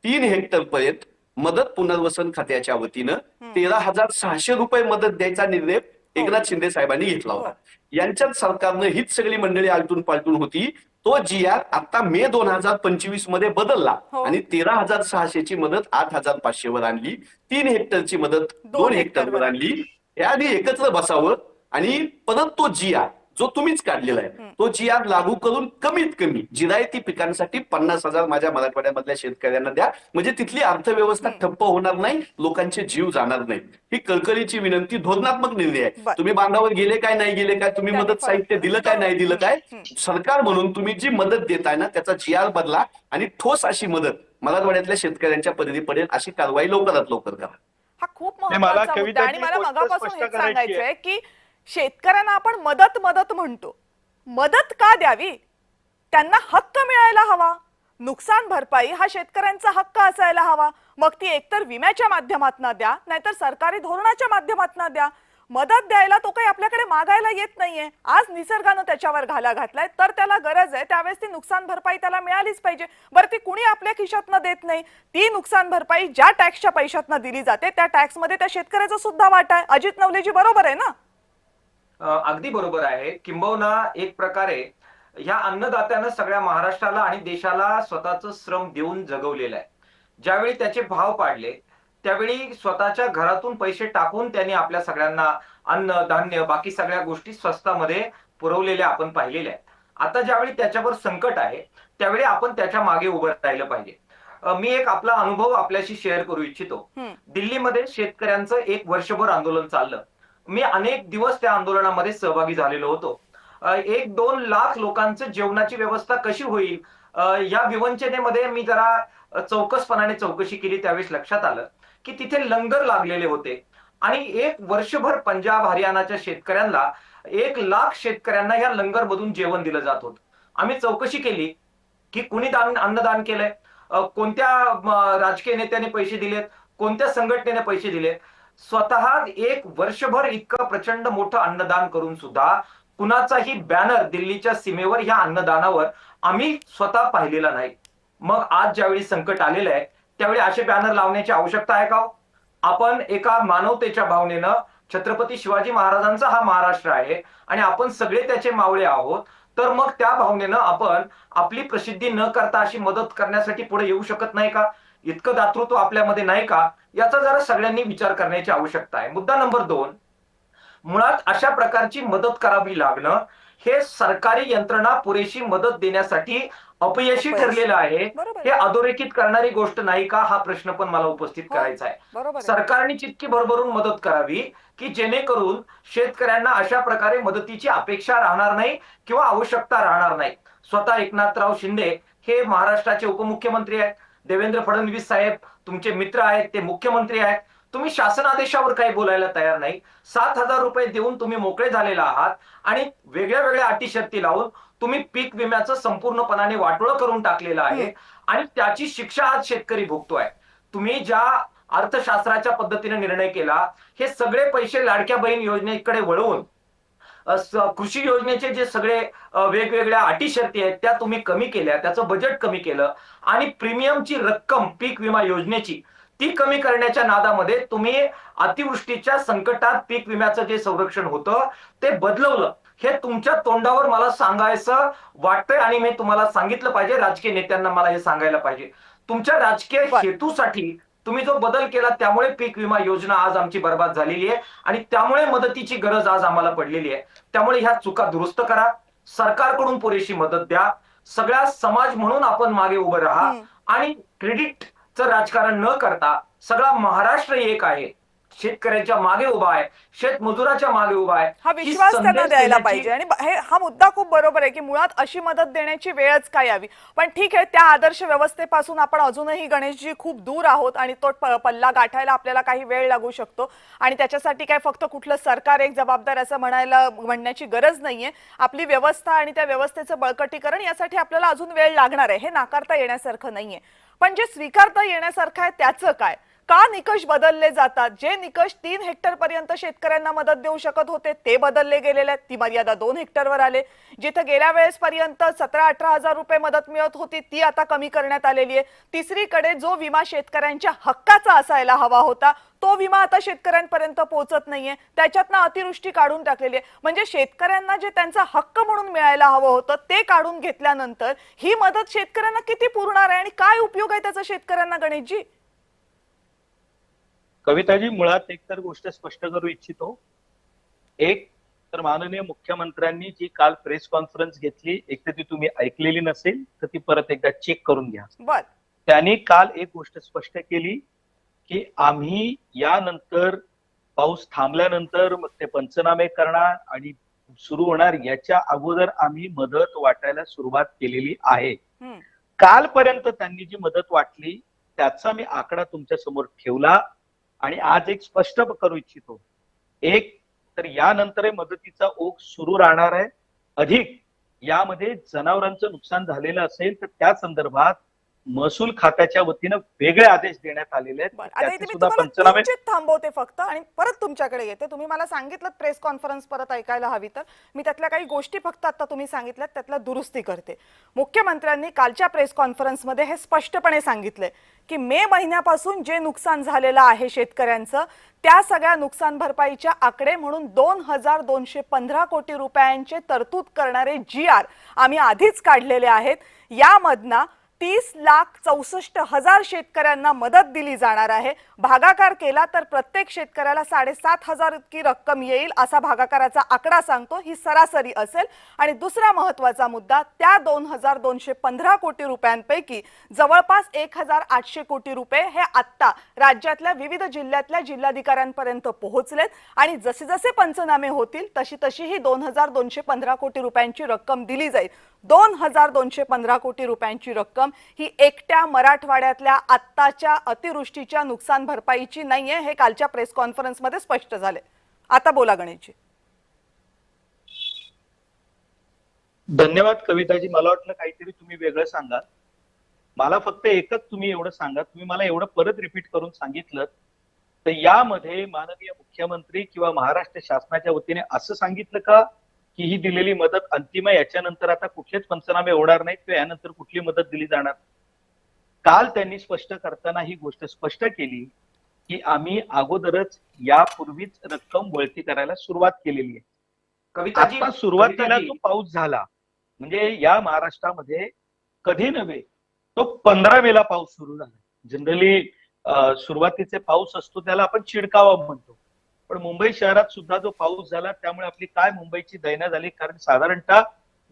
3 हेक्टर पर्यंत मदत पुनर्वसन खात्याच्या वतीनं 13,600 रुपये मदत द्यायचा निर्णय एकनाथ शिंदे साहेबांनी घेतला होता. यांच्याच सरकारनं हीच सगळी मंडळी आलटून पालटून होती. तो GR आता मे 2025 मध्ये बदलला आणि 13,600ची मदत 8,500 वर आणली. 3 हेक्टरची मदत 2 हेक्टरवर आणली. याआधी एकत्र बसावं आणि परत तो GR जो तुम्हीच काढलेला आहे तो GR लागू करून कमीत कमी जिरायती पिकांसाठी 50,000 माझ्या मराठवाड्यामधल्या शेतकऱ्यांना द्या, म्हणजे तिथली अर्थव्यवस्था ठप्प होणार नाही, लोकांचे जीव जाणार नाहीत. ही कळकळीची विनंती, धोरणात्मक निर्णय आहे. बरं. तुम्ही बांधावर गेले काय नाही गेले काय, तुम्ही त्याने मदत फरक साहित्य दिलं काय नाही दिलं काय, सरकार म्हणून तुम्ही जी मदत देताय ना त्याचा GR बदला आणि ठोस अशी मदत मराठवाड्यातल्या शेतकऱ्यांच्या परिधी पडेल अशी कारवाई लवकरात लवकर करा. हा खूप नाही, मला महत्वाचा मुद्दा आहे. आणि कविताची मला गोष्ट मगापासून स्पष्ट हेच करायची सांगायचं आहे. आहे की शेतकऱ्यांना आपण मदत मदत म्हणतो, मदत का द्यावी? त्यांना हक्क मिळायला हवा. नुकसान भरपाई हा शेतकऱ्यांचा हक्क असायला हवा. मग ती एकतर विम्याच्या माध्यमातून द्या, नाहीतर सरकारी धोरणाच्या माध्यमातून द्या. मदत द्यायला तो काही आपल्याकडे मागायला येत नाहीये. आज निसर्गानं त्याच्यावर घाला घातलाय, तर त्याला गरज आहे त्यावेळेस ती नुकसान भरपाई त्याला मिळालीच पाहिजे. बरं, ती कुणी आपल्या खिशातनं देत नाही. ती नुकसान भरपाई ज्या टॅक्सच्या पैशातनं दिली जाते त्या टॅक्समध्ये त्या शेतकऱ्याचा सुद्धा वाटा आहे. अजित नवलेजी बरोबर आहे ना? अगदी बरोबर आहे. किंबहुना एक प्रकारे ह्या अन्नदात्यानं सगळ्या महाराष्ट्राला आणि देशाला स्वतःचं श्रम देऊन जगवलेलं आहे. ज्यावेळी त्याचे भाव पाडले त्यावेळी स्वतःच्या घरातून पैसे टाकून त्यांनी आपल्या सगळ्यांना अन्न धान्य बाकी सगळ्या गोष्टी स्वस्तामध्ये पुरवलेल्या आपण पाहिलेल्या आहेत. आता ज्यावेळी त्याच्यावर संकट आहे त्यावेळी आपण त्याच्या मागे उभं राहिलं पाहिजे. मी एक आपला अनुभव आपल्याशी शेअर करू इच्छितो. दिल्लीमध्ये शेतकऱ्यांचं एक वर्षभर आंदोलन चाललं. मी अनेक दिवस त्या आंदोलनामध्ये सहभागी झालेलो होतो. 1-2 लाख लोकांचं जेवणाची व्यवस्था कशी होईल या विवंचनेमध्ये मी जरा चौकसपणाने चौकशी केली. त्यावेळेस लक्षात आलं की तिथे लंगर लागलेले होते आणि एक वर्षभर पंजाब हरियाणाच्या शेतकऱ्यांना 1 लाख शेतकऱ्यांना या लंगर मधून जेवण दिलं जात होतं. आम्ही चौकशी केली की कुणी अन्नदान केलंय, कोणत्या राजकीय नेत्याने पैसे दिलेत, कोणत्या संघटनेने पैसे दिलेत. स्वतः एक वर्षभर इतकं प्रचंड मोठं अन्नदान करून सुद्धा कुणाचाही बॅनर दिल्लीच्या सीमेवर ह्या अन्नदानावर आम्ही स्वतः पाहिलेला नाही. मग आज ज्यावेळी संकट आलेलं आहे त्यावेळी असे बॅनर लावण्याची आवश्यकता आहे का? आपण एका मानवतेच्या भावनेनं छत्रपती शिवाजी महाराजांचा हा महाराष्ट्र आहे आणि आपण सगळे त्याचे मावळे आहोत, तर मग त्या भावनेनं आपण आपली प्रसिद्धी न करता अशी मदत करण्यासाठी पुढे येऊ शकत नाही का? इतकं दातृत्व आपल्यामध्ये नाही का? याचा जरा सगळ्यांनी विचार करण्याची आवश्यकता आहे. मुद्दा नंबर 2, मुळात अशा प्रकारची मदत करावी लागणं हे सरकारी यंत्रणा पुरेशी मदत देण्यासाठी अपयशी ठरलेलं आहे. हे अधोरेखित करणारी गोष्ट नाही का हा प्रश्न पण मला उपस्थित करायचा आहे. सरकारने जितकी भरभरून मदत करावी की जेणेकरून शेतकऱ्यांना अशा प्रकारे मदतीची अपेक्षा राहणार नाही किंवा आवश्यकता राहणार नाही. स्वतः एकनाथराव शिंदे हे महाराष्ट्राचे उपमुख्यमंत्री आहेत. देवेंद्र फडणवीस साहेब तुमचे मित्र आहेत, ते मुख्यमंत्री आहेत. तुम्ही शासन आदेशावर काही बोलायला तयार नाही. 7,000 रुपये देऊन तुम्ही मोकळे झालेला आहात आणि वेगळ्या वेगळ्या अटी शर्ती लावून तुम्ही पीक विम्याचं संपूर्णपणाने वाटोळं करून टाकलेलं आहे आणि त्याची शिक्षा आज शेतकरी भोगतोय. तुम्ही ज्या अर्थशास्त्राच्या पद्धतीने निर्णय केला हे सगळे पैसे लाडक्या बहीण योजनेकडे वळवून कृषी योजनेचे जे सगळे वेगवेगळ्या अटी शर्ती आहेत त्या तुम्ही कमी केल्या, त्याचं बजेट कमी केलं आणि प्रीमियमची रक्कम पीक विमा योजनेची ती कमी करण्याच्या नादामध्ये तुम्ही अतिवृष्टीच्या संकटात पीक विम्याचं जे संरक्षण होतं ते बदलवलं. हे तुमच्या तोंडावर मला सांगायचं वाटतंय आणि मी तुम्हाला सांगितलं पाहिजे, राजकीय नेत्यांना मला हे सांगायला पाहिजे. तुमच्या राजकीय हेतूसाठी तुम्ही जो बदल केला त्यामुळे पीक विमा योजना आज आमची बर्बाद झालेली आहे आणि त्यामुळे मदतीची गरज आज आम्हाला पडलेली आहे. त्यामुळे ह्या चुका दुरुस्त करा, सरकारकडून पुरेशी मदत द्या, सगळा समाज म्हणून आपण मागे उभं राहा आणि क्रेडिटचं राजकारण न करता सगळा महाराष्ट्र एक आहे, शेतकऱ्यांच्या मागे उभा आहे, शेतमजुराच्या मागे उभा आहे, हा विश्वास त्यांना द्यायला पाहिजे. आणि हा मुद्दा खूप बरोबर आहे की मुळात अशी मदत देण्याची वेळच काय यावी. पण ठीक आहे, त्या आदर्श व्यवस्थेपासून आपण अजूनही गणेशजी खूप दूर आहोत आणि तो पल्ला गाठायला आपल्याला काही वेळ लागू शकतो आणि त्याच्यासाठी काय फक्त कुठलं सरकार एक जबाबदार असं म्हणण्याची गरज नाहीये. आपली व्यवस्था आणि त्या व्यवस्थेचं बळकटीकरण यासाठी आपल्याला अजून वेळ लागणार आहे, हे नाकारता येण्यासारखं नाहीये. पण जे स्वीकारता येण्यासारखं आहे त्याचं काय? का निकष बदलले जातात? जे निकष 3 हेक्टर पर्यंत शेतकऱ्यांना मदत देऊ शकत होते ते बदलले गेलेले आहेत. ती मर्यादा 2 हेक्टरवर आले. जिथे गेल्या वेळेस पर्यंत 17-18 हजार रुपये मदत मिळत होती ती आता कमी करण्यात आलेली आहे. तिसरीकडे जो विमा शेतकऱ्यांच्या हक्काचा असायला हवा होता तो विमा आता शेतकऱ्यांपर्यंत पोहोचत नाहीये. त्याच्यातनं अतिवृष्टी काढून टाकलेली आहे. म्हणजे शेतकऱ्यांना जे त्यांचा हक्क म्हणून मिळायला हवं होतं ते काढून घेतल्यानंतर ही मदत शेतकऱ्यांना किती पुरणार आहे आणि काय उपयोग आहे त्याचा शेतकऱ्यांना? गणेशजी, कविताजी, मुळात एक तर गोष्ट स्पष्ट करू इच्छितो. एक तर माननीय मुख्यमंत्र्यांनी जी काल प्रेस कॉन्फरन्स घेतली, एक तर ती तुम्ही ऐकलेली नसेल तर ती परत एकदा चेक करून घ्या. बर. त्यांनी काल एक गोष्ट स्पष्ट केली की आम्ही यानंतर पाऊस थांबल्यानंतर मग ते पंचनामे करणार आणि सुरू होणार याच्या अगोदर आम्ही मदत वाटायला सुरुवात केलेली आहे. हम्म. कालपर्यंत त्यांनी जी मदत वाटली त्याचा मी आकडा तुमच्या समोर ठेवला आणि आज एक स्पष्ट करू इच्छितो. एक तर यानंतर मदतीचा ओघ सुरू राहणार आहे. अधिक यामध्ये जनावरांचं नुकसान झालेलं असेल तर त्या संदर्भात महसूल खात्याच्या वतीनं वेगळे आदेश देण्यात आलेले आहेत. बरं, आता इथे त्याचे मी सुद्धा तुम्हाला पंचनामे किंचित थांबवते फक्त आणि परत तुमच्याकडे येते. तुम्ही मला सांगितलं प्रेस कॉन्फरन्स परत ऐकायला हवी, तर मी त्यातल्या काही गोष्टी फक्त आता तुम्ही सांगितल्यात त्यातल्या दुरुस्ती करते. मुख्यमंत्र्यांनी कालच्या प्रेस कॉन्फरन्समध्ये हे स्पष्टपणे सांगितलंय की मे महिन्यापासून जे नुकसान झालेलं आहे शेतकऱ्यांचं, त्या सगळ्या नुकसान भरपाईच्या आकडे म्हणून 2215 कोटी रुपयांचे तरतूद करणारे GR आम्ही आधीच काढलेले आहेत. यामधनं 30,64,000 शेतकऱ्यांना मदत दिली जाणार आहे. भागाकार केला तर प्रत्येक शेतकऱ्याला 7,500 इतकी रक्कम येईल असा भागाकाराचा आकडा सांगतो. ही सरासरी असेल. आणि दुसरा महत्त्वाचा मुद्दा, त्या 2215 कोटी रुपयांपैकी जवळपास 1,800 कोटी रुपये हे आत्ता राज्यातल्या विविध जिल्ह्यातल्या जिल्हाधिकाऱ्यांपर्यंत पोहोचलेत आणि जसे जसे पंचनामे होतील तशी तशी ही 2215 कोटी रुपयांची रक्कम दिली जाईल. 2215 कोटी रुपयांची रक्कम ही एकट्या मराठवाड्यातल्या आत्ताच्या अतिवृष्टीच्या नुकसान भरपाईची नाहीये, हे कालच्या प्रेस कॉन्फरन्समध्ये स्पष्ट झाले. आता बोला गणेशजी. धन्यवाद कविताजी. मला वाटलं काहीतरी तुम्ही वेगळं सांगाल. मला फक्त एकच तुम्ही एवढं सांगा, तुम्ही मला एवढं परत रिपीट करून सांगितलं तर यामध्ये माननीय मुख्यमंत्री किंवा महाराष्ट्र शासनाच्या वतीने असं सांगितलं का की ही दिलेली मदत अंतिम आहे, याच्यानंतर आता कुठलेच पंचनामे होणार नाहीत किंवा यानंतर कुठली मदत दिली जाणार? काल त्यांनी स्पष्ट करताना ही गोष्ट स्पष्ट केली की आम्ही अगोदरच यापूर्वीच रक्कम वळती करायला सुरुवात केलेली आहे. कविताजी, आता सुरुवातीला कविताजी, तो पाऊस झाला म्हणजे या महाराष्ट्रामध्ये कधी नव्हे तो 15 मेला पाऊस सुरू झाला. जनरली सुरुवातीचे पाऊस असतो त्याला आपण चिडकावा म्हणतो, पण मुंबई शहरात सुद्धा जो पाऊस झाला त्यामुळे आपली काय मुंबईची दैना झाली. कारण साधारणतः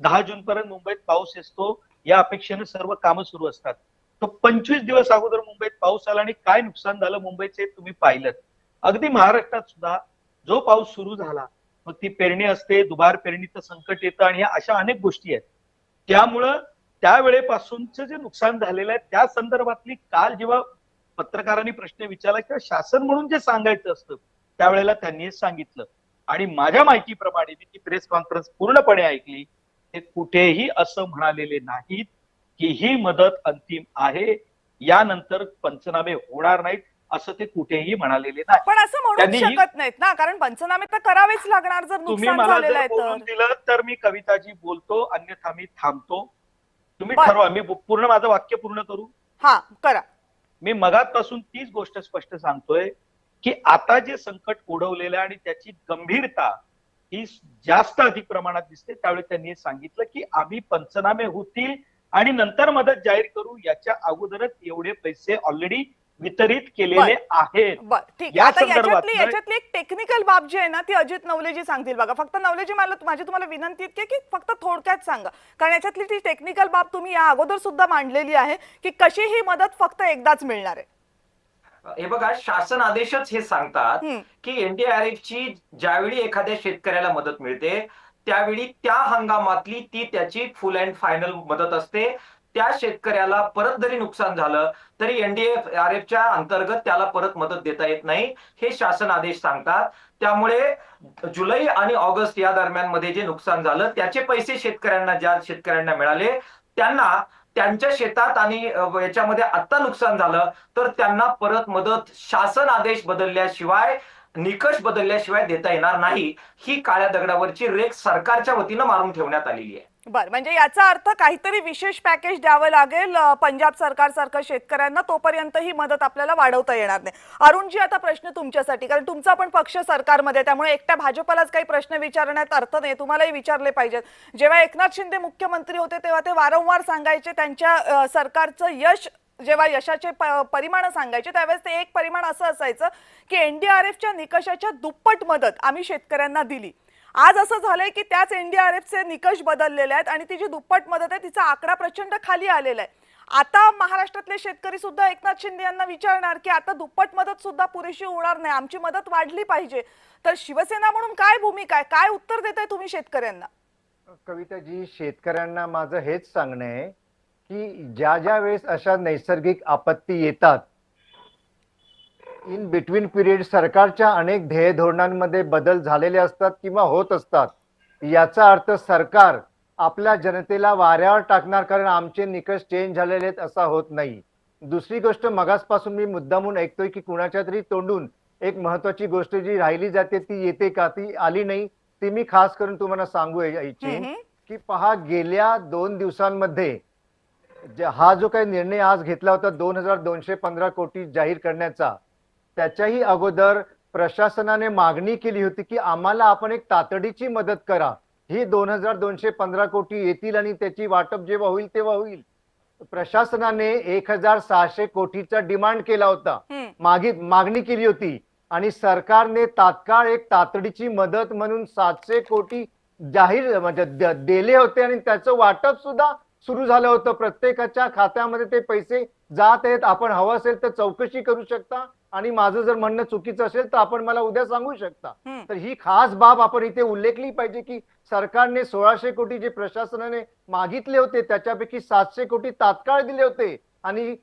10 जून पर्यंत मुंबईत पाऊस असतो या अपेक्षेने सर्व कामं सुरू असतात. तो 25 दिवस अगोदर मुंबईत पाऊस आला आणि काय नुकसान झालं मुंबईचे तुम्ही पाहिलं. अगदी महाराष्ट्रात सुद्धा जो पाऊस सुरू झाला मग ती पेरणी असते, दुबार पेरणीचं संकट येतं आणि ह्या अशा अनेक गोष्टी आहेत. त्यामुळं त्यावेळेपासूनचं जे नुकसान झालेलं आहे त्या संदर्भातली काल जेव्हा पत्रकारांनी प्रश्न विचारला किंवा शासन म्हणून जे सांगायचं असतं त्यावेळेला त्यांनी सांगितलं. आणि माझ्या माहितीप्रमाणे मी ती प्रेस कॉन्फरन्स पूर्णपणे ऐकली, ते कुठेही असं म्हणालेले नाहीत की ही मदत अंतिम आहे, यानंतर पंचनामे होणार नाहीत, असं ते कुठेही म्हणालेले नाही. पण असं म्हणू शकत नाहीत ना, कारण पंचनामे तर करावेच लागणार जर तुम्ही नुकसान मला झालेलं जर आहे बोलून तर. दिलं तर मी कविताजी बोलतो, अन्यथा मी थांबतो. तुम्ही बरं. ठरवा. मी पूर्ण माझं वाक्य पूर्ण करू. हा करा. मी मगापासून तीच गोष्ट स्पष्ट सांगतोय की आता जे संकट ओढवलेलं आहे आणि त्याची गंभीरता ही जास्त अधिक प्रमाणात दिसते. त्यावेळी त्यांनी सांगितलं की आम्ही पंचनामे होतील आणि नंतर मदत जाहीर करू, याच्या अगोदरच एवढे पैसे ऑलरेडी वितरित केलेले आहेत. बर, ठीक. या आता संदर्भात याच्यातली एक टेक्निकल बाब जी आहे ना ती अजित नवलेजी सांगतील बघा. फक्त नवलेजी माझी तुम्हाला विनंती आहे की फक्त थोडक्यात सांगा, कारण याच्यातली ती टेक्निकल बाब तुम्ही या अगोदर सुद्धा मांडलेली आहे की कशी ही मदत फक्त एकदाच मिळणार आहे. हे बघा, शासन आदेशच हे सांगतात की NDRF ची ज्यावेळी एखाद्या शेतकऱ्याला मदत मिळते त्यावेळी त्या हंगामातली ती त्याची फुल अँड फायनल मदत असते. त्या शेतकऱ्याला परत जरी नुकसान झालं तरी NDRFच्या अंतर्गत त्याला परत मदत देता येत नाही, हे शासन आदेश सांगतात. त्यामुळे जुलै आणि ऑगस्ट या दरम्यान मध्ये जे नुकसान झालं त्याचे पैसे ज्या शेतकऱ्यांना मिळाले त्यांना त्यांच्या शेतात आणि याच्यामध्ये आता नुकसान झालं तर त्यांना परत मदत शासन आदेश बदलल्याशिवाय, निकष बदलल्याशिवाय देता येणार नाही. ही काळ्या दगडावरची रेख सरकारच्या वतीनं मारून ठेवण्यात आलेली आहे. बर, म्हणजे याचा अर्थ काहीतरी विशेष पॅकेज द्यावं लागेल पंजाब सरकार सारखं शेतकऱ्यांना, तोपर्यंत ही मदत आपल्याला वाढवता येणार नाही. अरुणजी, आता प्रश्न तुमच्यासाठी, कारण तुमचा पण पक्ष सरकारमध्ये, त्यामुळे एकट्या भाजपलाच काही प्रश्न विचारण्यात अर्थ नाही, तुम्हालाही विचारले पाहिजेत. जेव्हा एकनाथ शिंदे मुख्यमंत्री होते तेव्हा ते वारंवार सांगायचे त्यांच्या सरकारचं यश, जेव्हा यशाचे परिमाण सांगायचे त्यावेळेस ते एक परिमाण असं असायचं की NDRFच्या निकषाच्या दुप्पट मदत आम्ही शेतकऱ्यांना दिली. आज असं झालंय की त्याच एनडीआरएफचे निकष बदललेले आहेत आणि ती जी दुप्पट मदत आहे तिचा आकडा प्रचंड खाली आलेला आहे. आता महाराष्ट्रातले शेतकरी सुद्धा एकनाथ शिंदे यांना विचारणार की आता दुप्पट मदत सुद्धा पुरेशी होणार नाही, आमची मदत वाढली पाहिजे. तर शिवसेना म्हणून काय भूमिका आहे, काय उत्तर देताय तुम्ही शेतकऱ्यांना? कविताजी, शेतकऱ्यांना माझं हेच सांगणं आहे की ज्या ज्या वेळेस अशा नैसर्गिक आपत्ती येतात, इन बिटवीन पिरियड सरकारच्या अनेक ध्येय धोरणांमध्ये बदल झालेले असतात किंवा होत असतात. याचा अर्थ सरकार आपल्या जनतेला वाऱ्यावर टाकणार कारण आमचे निकष चेंज झालेले आहेत असा होत नाही. दुसरी गोष्ट, मगासपासून मी मुद्दामून ऐकतोय की कुणाच्या तरी तोंडून एक महत्वाची गोष्ट जी राहिली जाते ती येते का, ती आली नाही. ती मी खास करून तुम्हाला सांगू इच्छिन की पहा, गेल्या 2 दिवसांमध्ये हा जो काही निर्णय आज घेतला होता 2215 कोटी जाहीर करण्याचा, त्याच्याही अगोदर प्रशासनाने मागणी केली होती की आम्हाला आपण एक तातडीची मदत करा. ही 2215 कोटी येतील आणि त्याची वाटप जेव्हा होईल तेव्हा होईल. प्रशासनाने 1600 कोटीचा डिमांड केला होता, मागणी केली होती आणि सरकारने तात्काळ एक तातडीची मदत म्हणून 700 कोटी जाहीर म्हणजे दिले होते आणि त्याचं वाटप सुद्धा सुरू झालं होतं. प्रत्येकाच्या खात्यामध्ये ते पैसे जात आहेत. आपण हवं असेल तर चौकशी करू शकता आणि माझं जर म्हणणं चुकीचं असेल तर आपण मला उद्या सांगू शकता. तर ही खास बाब आपण इथे उल्लेखली पाहिजे की सरकारने 1600 कोटी जे प्रशासनाने मागितले होते त्याच्यापैकी 700 कोटी तात्काळ दिले होते आणि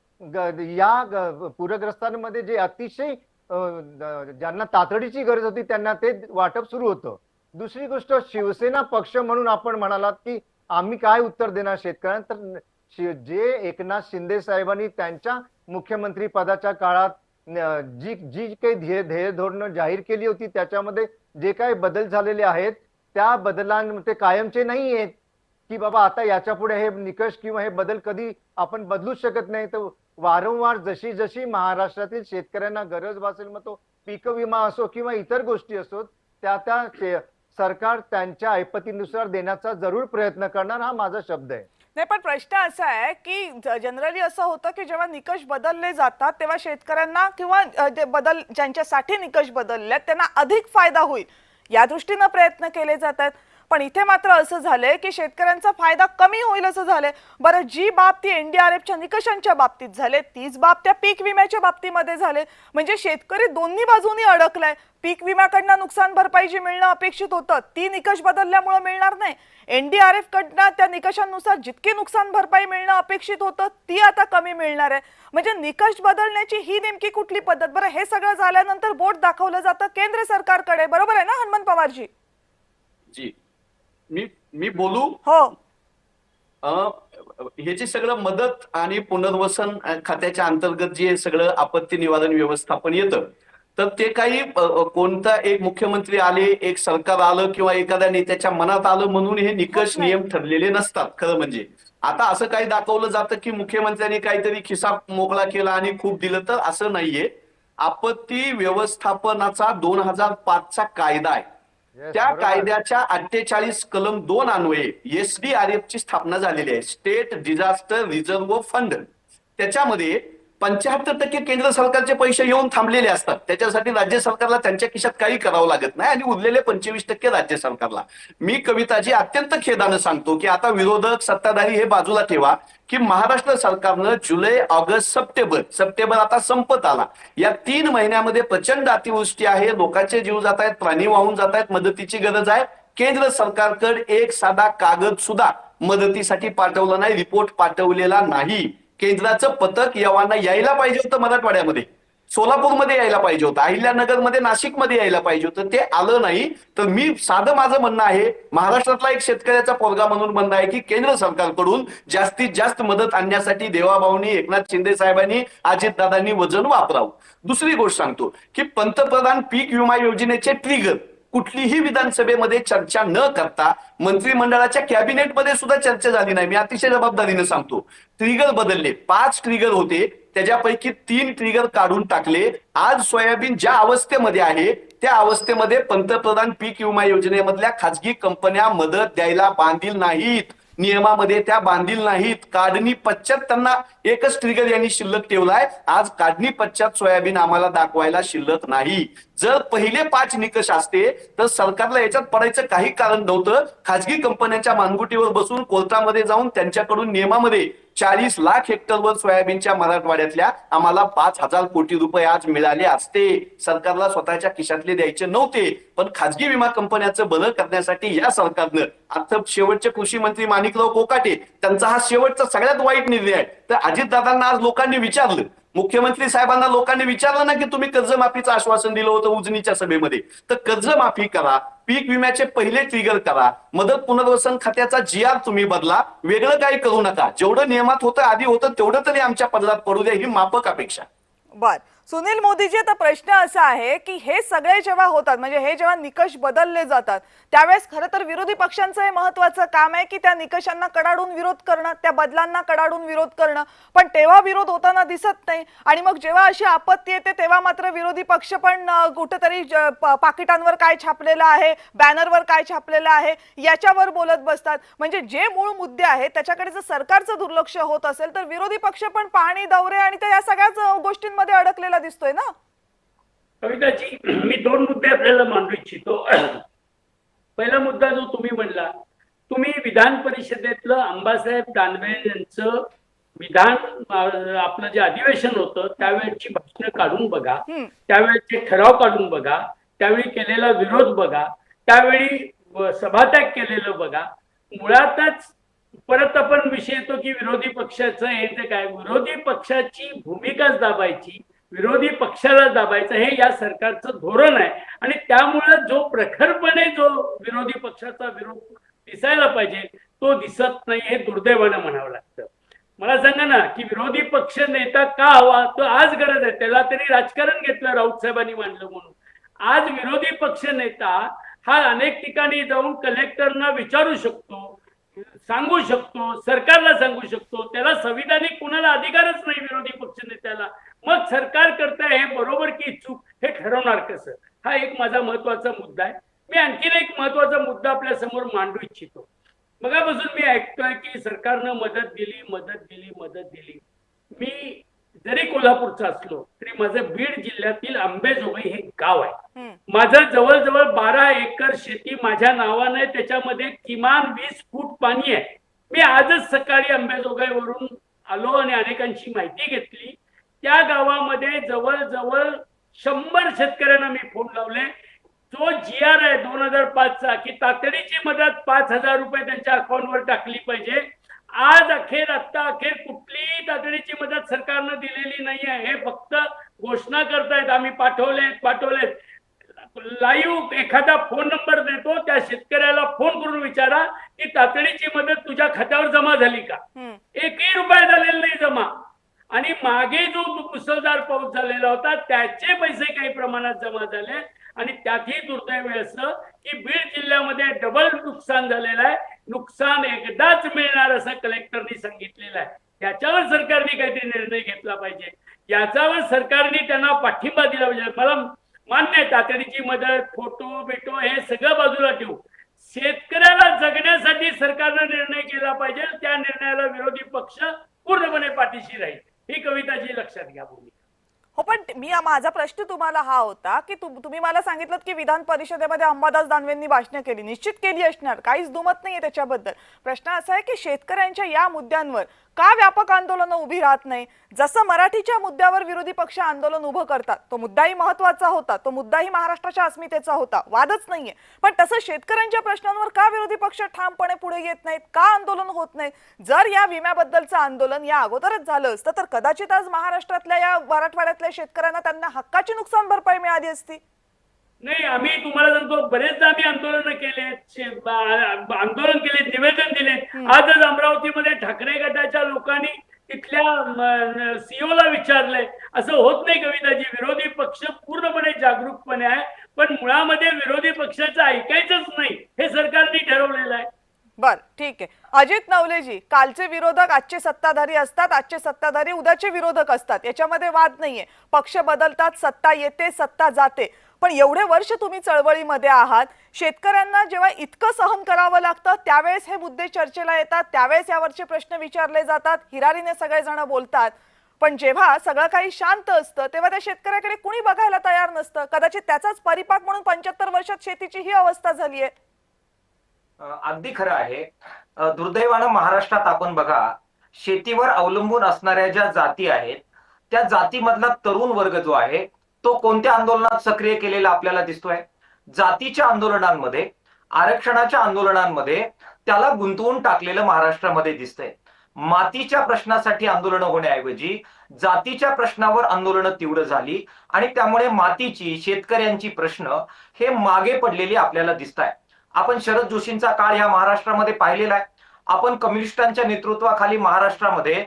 या पूरग्रस्तांमध्ये जे अतिशय ज्यांना तातडीची गरज होती त्यांना ते वाटप सुरू होतं. दुसरी गोष्ट, शिवसेना पक्ष म्हणून आपण म्हणालात की आम्ही काय उत्तर देणार शेतकऱ्यांना, तर जे एकनाथ शिंदे साहेबांनी त्यांच्या मुख्यमंत्री पदाच्या काळात जी काही ध्येय धोरणं जाहीर केली होती त्याच्यामध्ये जे काही बदल झालेले आहेत त्या बदलांमध्ये कायमचे नाही आहेत की बाबा आता याच्या पुढे हे निकष किंवा हे बदल कधी आपण बदलूच शकत नाही. तर वारंवार जशी जशी महाराष्ट्रातील शेतकऱ्यांना गरज भासेल, मग तो पीक विमा असो किंवा इतर गोष्टी असो, त्या सरकार त्यांच्या ऐपतीनुसार देण्याचा जरूर प्रयत्न करणार, हा माझा शब्द आहे. नाही, पण प्रश्न असा आहे की जनरली असं होतं की जेव्हा निकष बदलले जातात तेव्हा शेतकऱ्यांना किंवा बदल ज्यांच्यासाठी निकष बदलले त्यांना अधिक फायदा होईल या दृष्टीने प्रयत्न केले जातात. पण इथे मात्र असं झालंय की शेतकऱ्यांचा फायदा कमी होईल असं झालंय. बरं, जी बाब ती एनडीआरएफच्या निकषांच्या बाबतीत झाले, तीच बाब त्या पीक विम्याच्या बाबतीमध्ये झाले. म्हणजे शेतकरी दोन्ही बाजूनी अडकलाय. पीक विम्याकडनं नुकसान भरपाई जी मिळणं अपेक्षित होतं ती निकष बदलल्यामुळे मिळणार नाही. एनडीआरएफ कडनं त्या निकषांनुसार जितकी नुकसान भरपाई मिळणं अपेक्षित होतं ती आता कमी मिळणार आहे. म्हणजे निकष बदलण्याची ही नेमकी कुठली पद्धत? बरं, हे सगळं झाल्यानंतर बोट दाखवलं जातं केंद्र सरकारकडे, बरोबर आहे ना हनुमंत पवारजी? जी, मी बोलू? हो. हे जे सगळं मदत आणि पुनर्वसन खात्याच्या अंतर्गत जे सगळं आपत्ती निवारण व्यवस्थापन येतं, तर ते काही कोणता एक मुख्यमंत्री आले, एक सरकार आलं किंवा एखाद्या नेत्याच्या मनात आलं म्हणून हे निकष नियम ठरलेले नसतात. खरं म्हणजे आता असं काही दाखवलं जातं की मुख्यमंत्र्यांनी काहीतरी खिसा मोकळा केला आणि खूप दिलं, तर असं नाहीये. आपत्ती व्यवस्थापनाचा 2005चा कायदा आहे. त्या कायद्याच्या 48 कलम 2 अन्वये SDRF ची स्थापना झालेली आहे, स्टेट डिझास्टर रिझर्व्ह फंड. त्याच्यामध्ये 75% केंद्र सरकारचे पैसे येऊन थांबलेले असतात. त्याच्यासाठी राज्य सरकारला त्यांच्या खिशात काही करावं लागत नाही आणि उरलेले 25% राज्य सरकारला. मी कविताजी अत्यंत खेदानं सांगतो की आता विरोधक सत्ताधारी हे बाजूला ठेवा की महाराष्ट्र सरकारनं जुलै, ऑगस्ट, सप्टेंबर आता संपत आला, या 3 महिन्यामध्ये प्रचंड अतिवृष्टी आहे, लोकांचे जीव जात आहेत, प्राणी वाहून जात आहेत, मदतीची गरज आहे. केंद्र सरकारकडे एक साधा कागद सुद्धा मदतीसाठी पाठवला नाही, रिपोर्ट पाठवलेला नाही. केंद्राचं पथक यवांना यायला पाहिजे होतं, मराठवाड्यामध्ये, सोलापूरमध्ये यायला पाहिजे होतं, अहिल्यानगरमध्ये, नाशिकमध्ये यायला पाहिजे होतं, ते आलं नाही. तर मी साधं माझं म्हणणं आहे, महाराष्ट्रातला एक शेतकऱ्याचा पोरगा म्हणून म्हणणं आहे की केंद्र सरकारकडून जास्तीत जास्त मदत आणण्यासाठी देवाभाऊंनी, एकनाथ शिंदे साहेबांनी, अजितदादांनी वजन वापरावं. दुसरी गोष्ट सांगतो की पंतप्रधान पीक विमा योजनेचे ट्रिगर कुठलीही विधानसभेमध्ये चर्चा न करता मंत्रिमंडळाच्या कॅबिनेटमध्ये सुद्धा चर्चा झाली नाही. मी अतिशय जबाबदारीने सांगतो, ट्रिगर बदलले. 5 ट्रिगर होते, त्याच्यापैकी 3 ट्रिगर काढून टाकले. आज सोयाबीन ज्या अवस्थेमध्ये आहे त्या अवस्थेमध्ये पंतप्रधान पीक विमा योजनेमधल्या खासगी कंपन्या मदत द्यायला बांधील नाहीत. नियमामध्ये त्या बांधील नाहीत. काढणी पश्चात त्यांना एकच ट्रिगर यांनी शिल्लक ठेवलाय. आज काढणी पश्चात सोयाबीन आम्हाला दाखवायला शिल्लक नाही. जर पहिले 5 निकष असते तर सरकारला याच्यात पडायचं काही कारण नव्हतं. खाजगी कंपन्यांच्या मानगुटीवर बसून कोर्टामध्ये जाऊन त्यांच्याकडून नियमामध्ये 40 लाख हेक्टरवर सोयाबीनच्या मराठवाड्यातल्या आम्हाला 5,000 कोटी रुपये आज मिळाले असते. सरकारला स्वतःच्या खिशातले द्यायचे नव्हते. पण खाजगी विमा कंपन्यांचं भलं करण्यासाठी या सरकारनं आता शेवटचे कृषी मंत्री माणिकराव कोकाटे त्यांचा हा शेवटचा सगळ्यात वाईट निर्णय आहे. तर अजितदादांना आज लोकांनी विचारलं, मुख्यमंत्री साहेबांना लोकांनी विचारलं ना की तुम्ही कर्जमाफीचं आश्वासन दिलं होतं उजनीच्या सभेमध्ये, तर कर्जमाफी करा, पीक विम्याचे पहिले ट्रिगर करा, मदत पुनर्वसन खात्याचा GR तुम्ही बदला, वेगळं काही करू नका. जेवढं नियमात होतं आधी होतं तेवढं तरी आमच्या पदरात पडू द्या, ही माफक अपेक्षा. बर, सुनील मोदीजी, आता प्रश्न असा आहे की हे सगळे जेव्हा होतात, म्हणजे हे जेव्हा निकष बदलले जातात त्यावेळेस खरं तर विरोधी पक्षांचं हे महत्वाचं काम आहे की त्या निकषांना कडाडून विरोध करणं, त्या बदलांना कडाडून विरोध करणं. पण तेव्हा विरोध होताना दिसत नाही. आणि मग जेव्हा अशी आपत्ती येते तेव्हा मात्र विरोधी पक्ष पण कुठेतरी पाकिटांवर काय छापलेलं आहे, बॅनरवर काय छापलेलं आहे याच्यावर बोलत बसतात. म्हणजे जे मूळ मुद्दे आहेत त्याच्याकडे जर सरकारचं दुर्लक्ष होत असेल तर विरोधी पक्ष पण पाहणी दौरे आणि त्या या सगळ्याच गोष्टींमध्ये अडकलेला दिसतोय ना. कविताजी, मी 2 मुद्दे आपल्याला मांडू इच्छितो. पहिला मुद्दा जो तुम्ही म्हणला, तुम्ही विधान परिषदेतलं अंबासाहेब दानवे यांचं विधान आपलं जे अधिवेशन होतं त्यावेळेची भाषणं काढून बघा, त्यावेळेचे ठराव काढून बघा, त्यावेळी केलेला विरोध बघा, त्यावेळी सभात्याग केलेलं बघा. मुळातच परत आपण विषय येतो की विरोधी पक्षाचं हे ते काय, विरोधी पक्षाची भूमिकाच दाबायची, विरोधी पक्षाला दाबायचं हे या सरकारचं धोरण आहे. आणि त्यामुळे जो प्रखरपणे जो विरोधी पक्षाचा विरोध दिसायला पाहिजे तो दिसत नाही, हे दुर्दैवानं म्हणावं लागतं. मला सांगा ना की विरोधी पक्ष नेता का हवा, तो आज गरज आहे. त्याला तरी राजकारण घेतलं राऊत साहेबांनी मांडलं म्हणून. आज विरोधी पक्ष नेता हा अनेक ठिकाणी जाऊन कलेक्टरना विचारू शकतो, सांगू शकतो, सरकारला सांगू शकतो. त्याला संविधानिक कुणाला अधिकारच नाही विरोधी पक्ष नेत्याला. मग सरकार करताय हे बरोबर की चूक हे ठरवणार कसं, हा एक माझा महत्वाचा मुद्दा आहे. मी आणखीन एक महत्वाचा मुद्दा आपल्या समोर मांडू इच्छितो. मगापासून मी ऐकतोय की सरकारनं मदत दिली. मी जरी कोल्हापूरचा असलो तरी माझं बीड जिल्ह्यातील अंबेजोगाई हे गाव आहे. माझं जवळजवळ 12 एकर शेती माझ्या नावानं आहे, त्याच्यामध्ये किमान 20 फूट पाणी आहे. मी आजच सकाळी अंबेजोगाईवरून आलो आणि अनेकांची माहिती घेतली. त्या गावामध्ये जवळजवळ 100 शेतकऱ्यांना मी फोन लावले. जो GR आहे 2005चा की तातडीची मदत 5,000 रुपये त्यांच्या अकाउंटवर टाकली पाहिजे, आता अखेर कुठलीही तातडीची मदत सरकारनं दिलेली नाही आहे. हे फक्त घोषणा करतायत आम्ही पाठवलेत. लाईव्ह एखादा फोन नंबर देतो, त्या शेतकऱ्याला फोन करून विचारा की तातडीची मदत तुझ्या खात्यावर जमा झाली का. 1ही रुपया झालेला नाही जमा. आणि मागे जो मुसळधार पाऊस झालेला होता त्याचे पैसे काही प्रमाणात जमा झाले. आणि त्यातही दुर्दैव असं की बीड जिल्ह्यामध्ये डबल नुकसान झालेलं आहे. नुकसान एकदाच मिळणार असं कलेक्टरनी सांगितलेलं आहे. त्याच्यावर सरकारने काहीतरी निर्णय घेतला पाहिजे. याच्यावर सरकारने त्यांना पाठिंबा दिला पाहिजे. मला मान्य आहे तातडीची मदत, फोटो हे सगळं बाजूला ठेवू, शेतकऱ्याला जगण्यासाठी सरकारनं निर्णय केला पाहिजे. त्या निर्णयाला विरोधी पक्ष पूर्णपणे पाठीशी राहील. ही कविताची लक्षात घ्या भूमिका. हो, पण माझा प्रश्न तुम्हाला हा होता की तुम्ही मला सांगितलं की विधान परिषदेमध्ये अंबादास दानवेंनी भाषणं केली, निश्चित केली असणार, काहीच दुमत नाहीये त्याच्याबद्दल. प्रश्न असा आहे की शेतकऱ्यांच्या या मुद्द्यांवर का व्यापक आंदोलनं उभी राहत नाही? जसं मराठीच्या मुद्द्यावर विरोधी पक्ष आंदोलन उभं करतात, तो मुद्दाही महत्वाचा होता, तो मुद्दाही महाराष्ट्राच्या अस्मितेचा होता, वादच नाहीये. पण तसं शेतकऱ्यांच्या प्रश्नांवर का विरोधी पक्ष ठामपणे पुढे येत नाहीत, का आंदोलन होत नाही? जर या विम्याबद्दलचं आंदोलन या अगोदरच झालं असतं तर कदाचित आज महाराष्ट्रातल्या या मराठवाड्यातल्या शेतकऱ्यांना त्यांना हक्काची नुकसान भरपाई मिळाली असती. नाही, आम्ही तुम्हाला सांगतो बरेचदा आम्ही आंदोलन केले, निवेदन दिले. आजच अमरावतीमध्ये ठाकरे गटाच्या लोकांनी तिथल्या सीओला विचारलंय. असं होत नाही कविताजी. विरोधी पक्ष पूर्णपणे जागरूकपणे आहे, पण मुळामध्ये विरोधी पक्षाचं ऐकायचंच नाही हे सरकारने ठरवलेलं आहे. बर, ठीक आहे. अजित नवलेजी, कालचे विरोधक आजचे सत्ताधारी असतात, आजचे सत्ताधारी उद्याचे विरोधक असतात, याच्यामध्ये वाद नाहीये. पक्ष बदलतात, सत्ता येते, सत्ता जाते. पण एवढे वर्ष तुम्ही चळवळीमध्ये आहात, शेतकऱ्यांना जेव्हा इतकं सहन करावं लागतं त्यावेळेस हे मुद्दे चर्चेला येतात, त्यावेळेस यावरचे प्रश्न विचारले जातात, हिरारीने सगळेजण बोलतात. पण जेव्हा सगळं काही शांत असतं तेव्हा त्या शेतकऱ्याकडे कुणी बघायला तयार नसतं. कदाचित त्याचाच परिपाक म्हणून 75 वर्षात शेतीची ही अवस्था झाली आहे. अगदी खरं आहे. दुर्दैवानं महाराष्ट्रात आपण बघा, शेतीवर अवलंबून असणाऱ्या ज्या जाती आहेत त्या जातीमधला तरुण वर्ग जो आहे तो कोणत्या आंदोलनात सक्रिय केलेला आपल्याला दिसतोय? जातीच्या आंदोलनांमध्ये, आरक्षणाच्या आंदोलनांमध्ये त्याला गुंतवून टाकलेलं महाराष्ट्रामध्ये दिसतंय. मातीच्या प्रश्नासाठी आंदोलनं होण्याऐवजी जातीच्या प्रश्नावर आंदोलनं तीव्र झाली आणि त्यामुळे मातीची, शेतकऱ्यांची प्रश्न हे मागे पडलेली आपल्याला दिसत आहे. आपण शरद जोशींचा काळ ह्या महाराष्ट्रामध्ये पाहिलेला आहे. आपण कम्युनिस्टांच्या नेतृत्वाखाली महाराष्ट्रामध्ये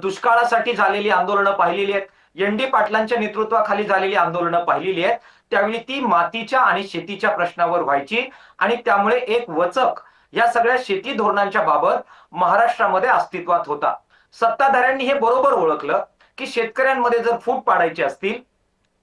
दुष्काळासाठी झालेली आंदोलनं पाहिलेली आहेत. एन.डी. पाटलांच्या नेतृत्वाखाली झालेली आंदोलनं पाहिलेली आहेत. त्यावेळी ती मातीच्या आणि शेतीच्या प्रश्नावर व्हायची आणि त्यामुळे एक वचक या सगळ्या शेती धोरणांच्या बाबत महाराष्ट्रामध्ये अस्तित्वात होता. सत्ताधाऱ्यांनी हे बरोबर ओळखलं की शेतकऱ्यांमध्ये जर फूट पाडायची असतील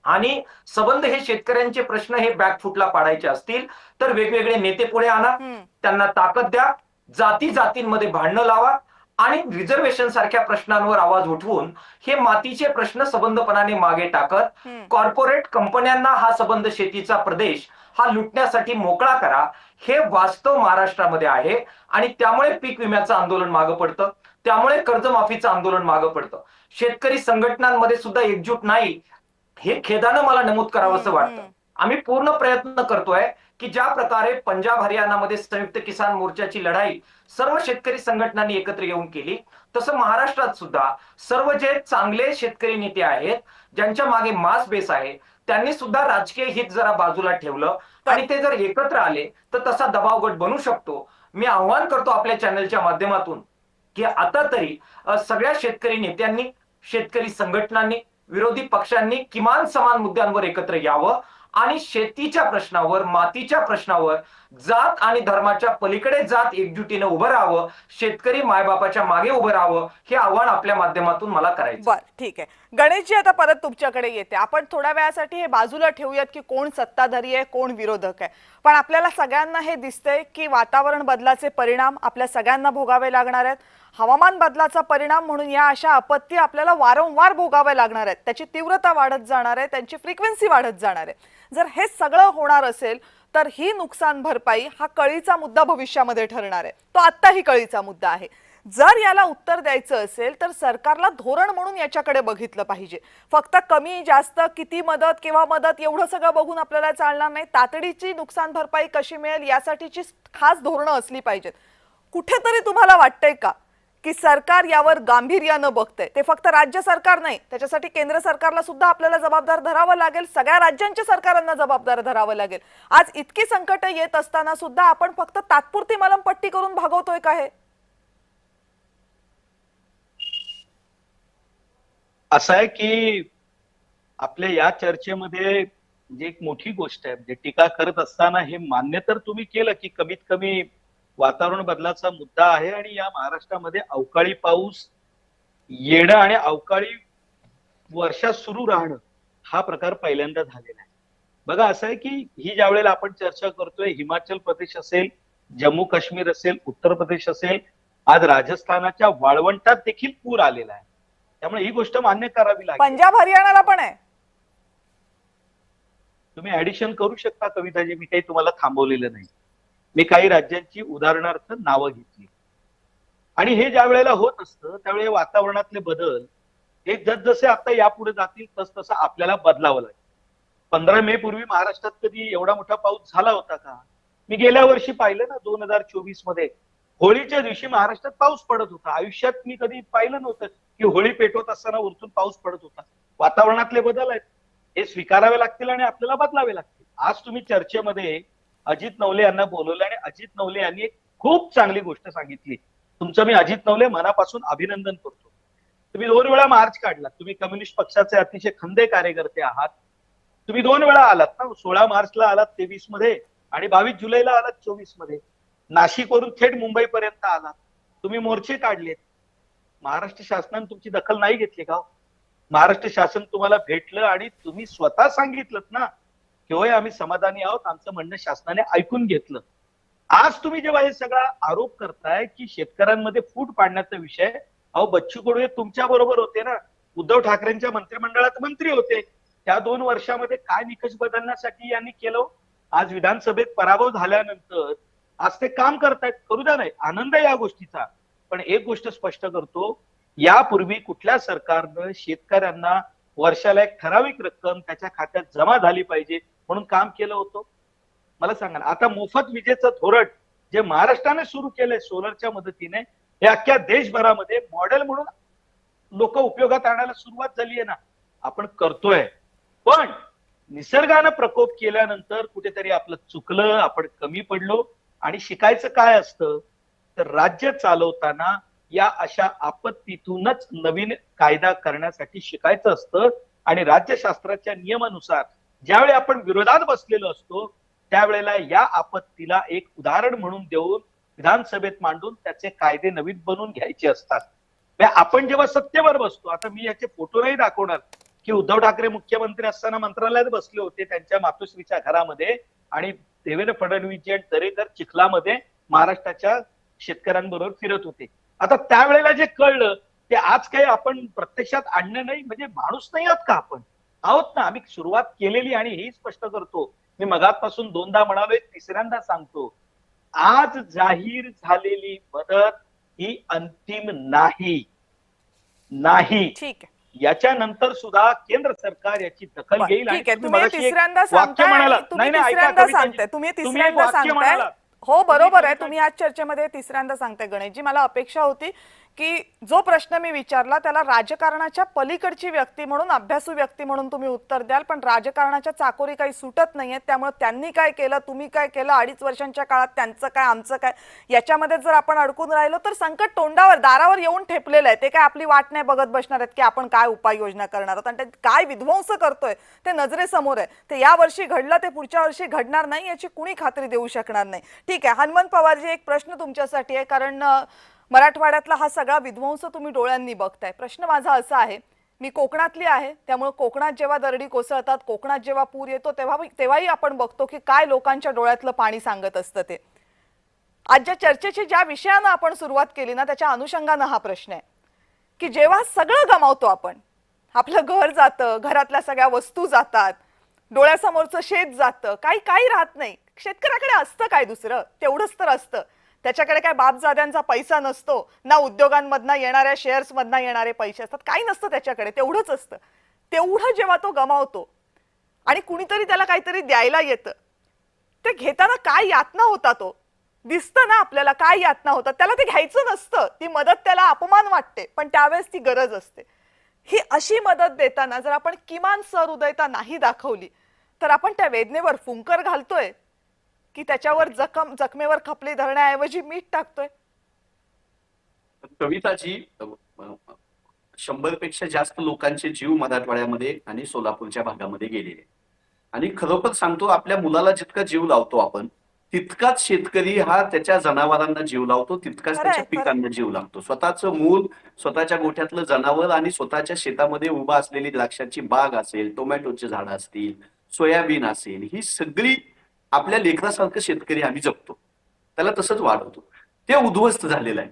आणि संबंध हे शेतकऱ्यांचे प्रश्न हे बॅकफुटला पाडायचे असतील तर वेगवेगळे नेते पुढे आणा, त्यांना ताकद द्या, जाती जातींमध्ये भांडणं लावा आणि रिझर्वेशन सारख्या प्रश्नांवर आवाज उठवून हे मातीचे प्रश्न सबंधपणाने मागे टाकत कॉर्पोरेट कंपन्यांना हा सबंध शेतीचा प्रदेश हा लुटण्यासाठी मोकळा करा. हे वास्तव महाराष्ट्रामध्ये आहे आणि त्यामुळे पीक विम्याचं आंदोलन मागं पडतं, त्यामुळे कर्जमाफीचं आंदोलन मागं पडतं. शेतकरी संघटनांमध्ये सुद्धा एकजूट नाही, हे खेदानं मला नमूद करावंसं वाटतं. आम्ही पूर्ण प्रयत्न करतोय की ज्या प्रकारे पंजाब हरियाणामध्ये संयुक्त किसान मोर्चाची लढाई सर्व शेतकरी संघटनांनी एकत्र येऊन केली, तसं महाराष्ट्रात सुद्धा सर्व जे चांगले शेतकरी नेते आहेत, ज्यांच्या मागे मास बेस आहे, त्यांनी सुद्धा राजकीय हित जरा बाजूला ठेवलं आणि ते जर एकत्र आले तर तसा दबाव गट बनू शकतो. मी आव्हान करतो आपल्या चॅनलच्या माध्यमातून की आता तरी सगळ्या शेतकरी नेत्यांनी, शेतकरी संघटनांनी, विरोधी पक्षांनी किमान समान मुद्द्यांवर एकत्र यावं आणि शेतीच्या प्रश्नावर, मातीच्या प्रश्नावर, जात आणि धर्माच्या पलीकडे जात एकजुटीने उभं राहावं, शेतकरी मायबापाच्या मागे उभं राहावं, हे आव्हान आपल्या माध्यमातून मला करायचं. बरं, ठीक आहे. गणेशजी, आता परत तुमच्याकडे येते. आपण थोड्या वेळासाठी हे बाजूला ठेवूयात की कोण सत्ताधारी आहे, कोण विरोधक आहे. पण आपल्याला सगळ्यांना हे दिसतंय की वातावरण बदलाचे परिणाम आपल्या सगळ्यांना भोगावे लागणार आहेत. हवामान बदलाचा परिणाम म्हणून या अशा आपत्ती आपल्याला वारंवार भोगाव्या लागणार आहेत. त्याची तीव्रता वाढत जाणार आहे, त्यांची फ्रिक्वेन्सी वाढत जाणार आहे. जर हे सगळं होणार असेल तर ही नुकसान भरपाई हा कळीचा मुद्दा भविष्यामध्ये ठरणार आहे. तो आत्ताही कळीचा मुद्दा आहे. जर याला उत्तर द्यायचं असेल तर सरकारला धोरण म्हणून याच्याकडे बघितलं पाहिजे. फक्त कमी जास्त, किती मदत, केव्हा मदत एवढं सगळं बघून आपल्याला चालणार नाही. तातडीची नुकसान भरपाई कशी मिळेल यासाठीची खास धोरणं असली पाहिजेत. कुठेतरी तुम्हाला वाटतंय का की सरकार यावर गांभीर्यानं बघतंय? ते फक्त राज्य सरकार नाही, त्याच्यासाठी केंद्र सरकारला सुद्धा आपल्याला जबाबदार धरावं लागेल, सगळ्या राज्यांच्या सरकारांना जबाबदार धरावं लागेल. आज इतकी संकट येत असताना सुद्धा आपण फक्त तात्पुरती मलमपट्टी करून भागवतोय का? हे असं आहे की आपल्या या चर्चेमध्ये जी एक मोठी गोष्ट आहे, म्हणजे टीका करत असताना हे मान्य तर तुम्ही केलं की कमीत कमी वातावरण बदलाचा मुद्दा आहे आणि या महाराष्ट्रामध्ये अवकाळी पाऊस येणं आणि अवकाळी वर्षा सुरू राहणं हा प्रकार पहिल्यांदा झालेला आहे. बघा, असं आहे की ही ज्या वेळेला आपण चर्चा करतोय, हिमाचल प्रदेश असेल, जम्मू काश्मीर असेल, उत्तर प्रदेश असेल, आज राजस्थानाच्या वाळवंटात देखील पूर आलेला आहे. त्यामुळे ही गोष्ट मान्य करावी लागेल. पंजाब हरियाणाला पण आहे. तुम्ही ऍडिशन करू शकता कविताजी, मी काही तुम्हाला थांबवलेलं नाही. मी काही राज्यांची उदाहरणार्थ नावं घेतली आणि हे ज्या वेळेला होत असतं त्यावेळेला वातावरणातले बदल हे जसजसे आता यापुढे जातील तसं आपल्याला बदलावं लागेल. 15 मे पूर्वी महाराष्ट्रात कधी एवढा मोठा पाऊस झाला होता का? मी गेल्या वर्षी पाहिलं ना, 2024 मध्ये होळीच्या दिवशी महाराष्ट्रात पाऊस पडत होता. आयुष्यात मी कधी पाहिलं नव्हतं की होळी पेटवत असताना वरतून पाऊस पडत होता. वातावरणातले बदल आहेत, हे स्वीकारावे लागतील आणि आपल्याला बदलावे लागतील. आज तुम्ही चर्चेमध्ये अजित नवले यांना बोलवलं आणि अजित नवले यांनी एक खूप चांगली गोष्ट सांगितली. तुमचं मी अजित नवले मनापासून अभिनंदन करतो. तुम्ही 2 वेळा मार्च काढला. तुम्ही कम्युनिस्ट पक्षाचे अतिशय खंदे कार्यकर्ते आहात. तुम्ही 2 वेळा आलात ना, 16 मार्चला आलात 23 मध्ये आणि 22 जुलैला आलात 24 मध्ये. नाशिकवरून थेट मुंबईपर्यंत आलात. तुम्ही मोर्चे काढलेत. महाराष्ट्र शासनाने तुमची दखल नाही घेतली का? महाराष्ट्र शासन तुम्हाला भेटलं आणि तुम्ही स्वतः सांगितलं ना होय आम्ही समाधानी आहोत, आमचं म्हणणं शासनाने ऐकून घेतलं. आज तुम्ही जेव्हा हे सगळा आरोप करताय की शेतकऱ्यांमध्ये फूट पाडण्याचा विषय, अहो बच्चू कडू हे तुमच्या बरोबर होते ना, उद्धव ठाकरेंच्या मंत्रिमंडळात मंत्री होते. त्या 2 वर्षामध्ये काय निकष बदलण्यासाठी यांनी केलं? आज विधानसभेत पराभव झाल्यानंतर आज ते काम करतायत, करू द्या, नाही आनंद आहे या गोष्टीचा. पण एक गोष्ट स्पष्ट करतो, यापूर्वी कुठल्या सरकारनं शेतकऱ्यांना वर्षाला एक ठराविक रक्कम त्याच्या खात्यात जमा झाली पाहिजे म्हणून काम केलं होतं? मला सांगा ना. आता मोफत विजेचं धोरण जे महाराष्ट्राने सुरू केलंय सोलरच्या मदतीने, हे अख्ख्या देशभरामध्ये मॉडेल म्हणून लोक उपयोगात आणायला सुरुवात झाली आहे ना, आपण करतोय. पण निसर्गानं प्रकोप केल्यानंतर कुठेतरी आपलं चुकलं, आपण कमी पडलो. आणि शिकायचं काय असतं, तर राज्य चालवताना या अशा आपत्तीतूनच नवीन कायदा करण्यासाठी शिकायचं असतं. आणि राज्यशास्त्राच्या नियमानुसार ज्यावेळी आपण विरोधात बसलेलो असतो त्यावेळेला या आपत्तीला एक उदाहरण म्हणून देऊन विधानसभेत मांडून त्याचे कायदे नवीन बनवून घ्यायचे असतात. आपण जेव्हा सत्तेवर बसतो, आता मी याचे फोटो नाही दाखवणार की उद्धव ठाकरे मुख्यमंत्री असताना मंत्रालयात बसले होते त्यांच्या मातोश्रीच्या घरामध्ये, आणि देवेंद्र फडणवीस आणि दरेकर चिखलामध्ये महाराष्ट्राच्या शेतकऱ्यांबरोबर फिरत होते. आता त्यावेळेला जे कळलं ते आज काही आपण प्रत्यक्षात आणणं नाही, म्हणजे माणूस नाही आहोत का आपण? आहोत ना. आम्ही सुरुवात केलेली, आणि हेही स्पष्ट करतो, मी मगातपासून 2दा म्हणालोय, तिसऱ्यांदा सांगतो, आज जाहीर झालेली मदत ही अंतिम नाही. ठीक आहे. याच्यानंतर सुद्धा केंद्र सरकार याची दखल घेईल. ठीक आहे, तुम्ही तुम्ही मगाशी एक तिसऱ्यांदा वाक्य सांगताय, म्हणालात. तुम्ही नाही, ऐका, तिसऱ्यांदा कविताजी. सांगताय, तुम्ही तुम्ही एक तिसऱ्यांदा वाक्य सांगताय. म्हणालात. हो बरोबर आहे, तुम्ही तुम्ही आज चर्चेमध्ये तिसऱ्यांदा सांगताय गणेशजी. मला अपेक्षा होती की जो प्रश्न मी विचारला त्याला राजकारणाच्या पलीकडची व्यक्ती म्हणून, अभ्यासू व्यक्ती म्हणून तुम्ही उत्तर द्याल, पण राजकारणाच्या चाकोरी काही सुटत नाहीये. त्यामुळे त्यांनी काय केलं, तुम्ही काय केलं, 2.5 वर्षांच्या काळात त्यांचं काय, आमचं काय, याच्यामध्ये जर आपण अडकून राहिलो तर संकट तोंडावर, दारावर येऊन ठेपलेलं आहे. ते काय आपली वाट नाही बघत बसणार आहेत की आपण काय उपाययोजना करणार आहोत, आणि ते काय विध्वंस करतोय ते नजरेसमोर आहे. ते या वर्षी घडलं, ते पुढच्या वर्षी घडणार नाही याची कुणी खात्री देऊ शकणार नाही. ठीक आहे, हनुमंत पवारजी, एक प्रश्न तुमच्यासाठी आहे, कारण मराठवाड्यातला हा सगळा विध्वंस तुम्ही डोळ्यांनी बघताय. प्रश्न माझा असा आहे, मी कोकणातली आहे, त्यामुळे कोकणात जेव्हा दरडी कोसळतात, कोकणात जेव्हा पूर येतो, तेव्हाही आपण बघतो की काय लोकांच्या डोळ्यातलं पाणी सांगत असतं ते. आज ज्या चर्चेची, ज्या विषयानं आपण सुरुवात केली ना, त्याच्या अनुषंगानं हा प्रश्न आहे की जेव्हा सगळं गमावतो आपण, आपलं घर जातं, घरातल्या सगळ्या वस्तू जातात, डोळ्यासमोरचं शेत जातं, काही राहत नाही. शेतकऱ्याकडे असतं काय दुसरं, तेवढंच तर असतं. त्याच्याकडे काय बापजाद्यांचा पैसा नसतो, ना उद्योगांमधनं येणाऱ्या शेअर्समधनं येणारे पैसे असतात, काही नसतं त्याच्याकडे, तेवढंच असतं. तेवढं जेव्हा तो गमावतो आणि कुणीतरी त्याला काहीतरी द्यायला येतं, ते घेताना काय यातना होता, तो दिसतं ना आपल्याला काय यातना होतात. त्याला ते घ्यायचं नसतं, ती मदत त्याला अपमान वाटते, पण त्यावेळेस ती गरज असते. ही अशी मदत देताना जर आपण किमान सहृदयता नाही दाखवली तर आपण त्या वेदनेवर फुंकर घालतोय की त्याच्यावर जखमेवर खपली धरण्याऐवजी मीठ टाकतोय? कविताजी, 100 पेक्षा जास्त लोकांचे जीव मराठवाड्यामध्ये आणि सोलापूरच्या भागामध्ये गेलेले. आणि खरोखर सांगतो, आपल्या मुलाला जितका जीव लावतो आपण, तितकाच शेतकरी हा त्याच्या जनावरांना जीव लावतो, तितकाच त्याच्या पिकांना जीव लावतो. स्वतःचं मूल, स्वतःच्या गोठ्यातलं जनावर आणि स्वतःच्या शेतामध्ये उभा असलेली द्राक्षाची बाग असेल, टोमॅटोची झाडं असतील, सोयाबीन असेल, ही सगळी आपल्या लेकरासारखं शेतकरी आम्ही जपतो, त्याला तसंच वाढवतो. ते उद्ध्वस्त झालेलं आहे.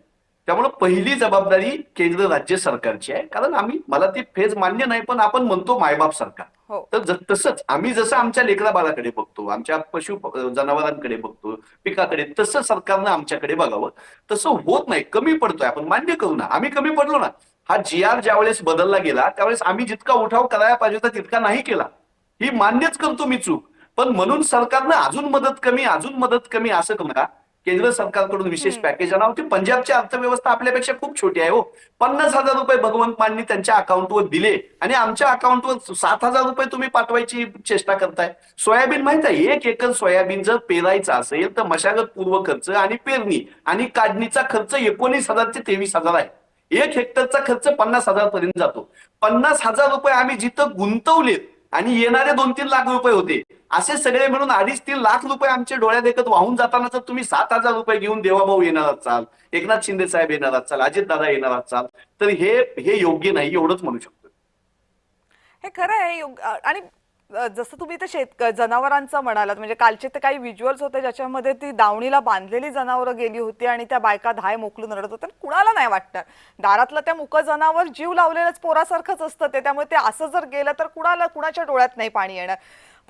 त्यामुळे पहिली जबाबदारी केंद्र राज्य सरकारची आहे. कारण मला ती फेज मान्य नाही, पण आपण म्हणतो मायबाप सरकार. तर तसंच आम्ही जसं आमच्या लेकरा बाळाकडे बघतो, आमच्या पशु जनावरांकडे बघतो, पिकाकडे, तसं सरकारनं आमच्याकडे बघावं. तसं होत नाही, कमी पडतोय. आपण मान्य करू ना, आम्ही कमी पडलो ना. हा GR ज्यावेळेस बदलला गेला त्यावेळेस आम्ही जितका उठाव करायला पाहिजे होता तितका नाही केला, ही मान्यच करतो मी चूक. पण म्हणून सरकारनं अजून मदत कमी असं करू नका. केंद्र सरकारकडून विशेष पॅकेज आणावं. ती पंजाबची अर्थव्यवस्था आपल्यापेक्षा खूप छोटी आहे हो. 50,000 रुपये भगवंत माननी त्यांच्या अकाउंटवर दिले आणि आमच्या अकाउंटवर 7,000 रुपये तुम्ही पाठवायची चेष्टा करताय. सोयाबीन माहित आहे, 1 एकर सोयाबीन जर पेरायचं असेल तर मशागत पूर्व खर्च आणि पेरणी आणि काढणीचा खर्च 19,000 ते 23,000 आहे. 1 हेक्टरचा खर्च 50,000 पर्यंत जातो. 50,000 रुपये आम्ही जिथं गुंतवलेत आणि येणारे 2-3 लाख रुपये होते, असे सगळे मिळून 2.5-3 लाख रुपये आमच्या डोळ्या देखत वाहून जाताना जर तुम्ही 7,000 रुपये घेऊन देवाभाऊ येणार असाल, एकनाथ शिंदे साहेब येणार असाल, अजितदादा येणार असाल, तर हे योग्य नाही, एवढंच म्हणू शकतो. हे खरं आहे. आणि जसं तुम्ही ते जनावरांचं म्हणालात, म्हणजे कालचे ते काही व्हिज्युअल्स होते ज्याच्यामध्ये ती दावणीला बांधलेली जनावरं गेली होती आणि त्या बायका धाय मोकलून रडत होत्या. कुणाला नाही वाटतं, दारातलं त्या मुकं जनावर जीव लावलेलंच पोरासारखंच असतं ते, त्यामुळे ते असं जर गेलं तर कुणाच्या डोळ्यात नाही पाणी येणार.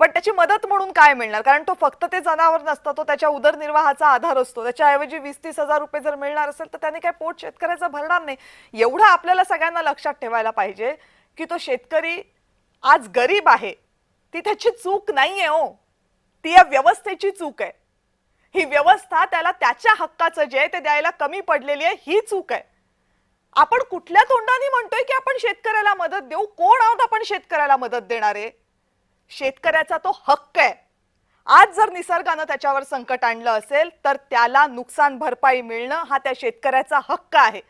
पण त्याची मदत म्हणून काय मिळणार, कारण तो फक्त ते जनावर नसतं, तो त्याच्या उदरनिर्वाहाचा आधार असतो. त्याच्याऐवजी 20-30 हजार रुपये जर मिळणार असेल तर त्याने काय पोट शेतकऱ्याचं भरणार नाही. एवढं आपल्याला सगळ्यांना लक्षात ठेवायला पाहिजे की तो शेतकरी आज गरीब आहे, ती त्याची चूक नाहीये हो, ती या व्यवस्थेची चूक आहे. ही व्यवस्था त्याला त्याच्या हक्काचं जे आहे ते द्यायला कमी पडलेली आहे, ही चूक आहे. आपण कुठल्या तोंडाने म्हणतोय की आपण शेतकऱ्याला मदत देऊ? कोण आहोत आपण शेतकऱ्याला मदत देणारे? शेतकऱ्याचा तो हक्क आहे. आज जर निसर्गानं त्याच्यावर संकट आणलं असेल तर त्याला नुकसान भरपाई मिळणं हा त्या शेतकऱ्याचा हक्क आहे.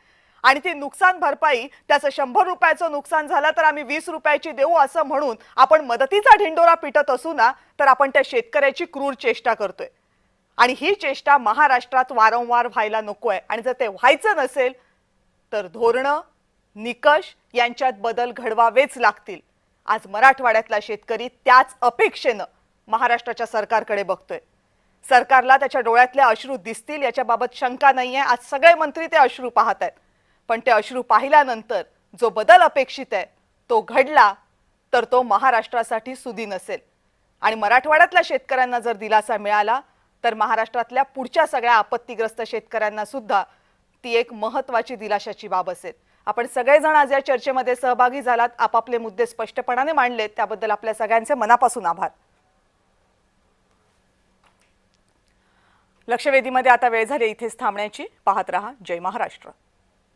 आणि ती नुकसान भरपाई, त्याचं 100 रुपयाचं नुकसान झालं तर आम्ही 20 रुपयाची देऊ असं म्हणून आपण मदतीचा ढिंडोरा पिटत असू ना, तर आपण त्या शेतकऱ्याची क्रूर चेष्टा करतोय. आणि ही चेष्टा महाराष्ट्रात वारंवार व्हायला नकोय. आणि जर ते व्हायचं नसेल तर धोरणं, निकष यांच्यात बदल घडवावेच लागतील. आज मराठवाड्यातला शेतकरी त्याच अपेक्षेनं महाराष्ट्राच्या सरकारकडे बघतोय. सरकारला त्याच्या डोळ्यातले अश्रू दिसतील याच्याबाबत शंका नाहीये. आज सगळे मंत्री ते अश्रू पाहत आहेत. पण ते अश्रू पाहिल्यानंतर जो बदल अपेक्षित आहे तो घडला तर तो महाराष्ट्रासाठी सुदिन असेल. आणि मराठवाड्यातल्या शेतकऱ्यांना जर दिलासा मिळाला तर महाराष्ट्रातल्या पुढच्या सगळ्या आपत्तीग्रस्त शेतकऱ्यांना सुद्धा ती एक महत्त्वाची दिलाशाची बाब असेल. आपण सगळेजण आज या चर्चेमध्ये सहभागी झालात, आपापले मुद्दे स्पष्टपणाने मांडलेत, त्याबद्दल आपल्या सगळ्यांचे मनापासून आभार. लक्षवेधीमध्ये आता वेळ झाली इथेच थांबण्याची. पाहत रहा जय महाराष्ट्र.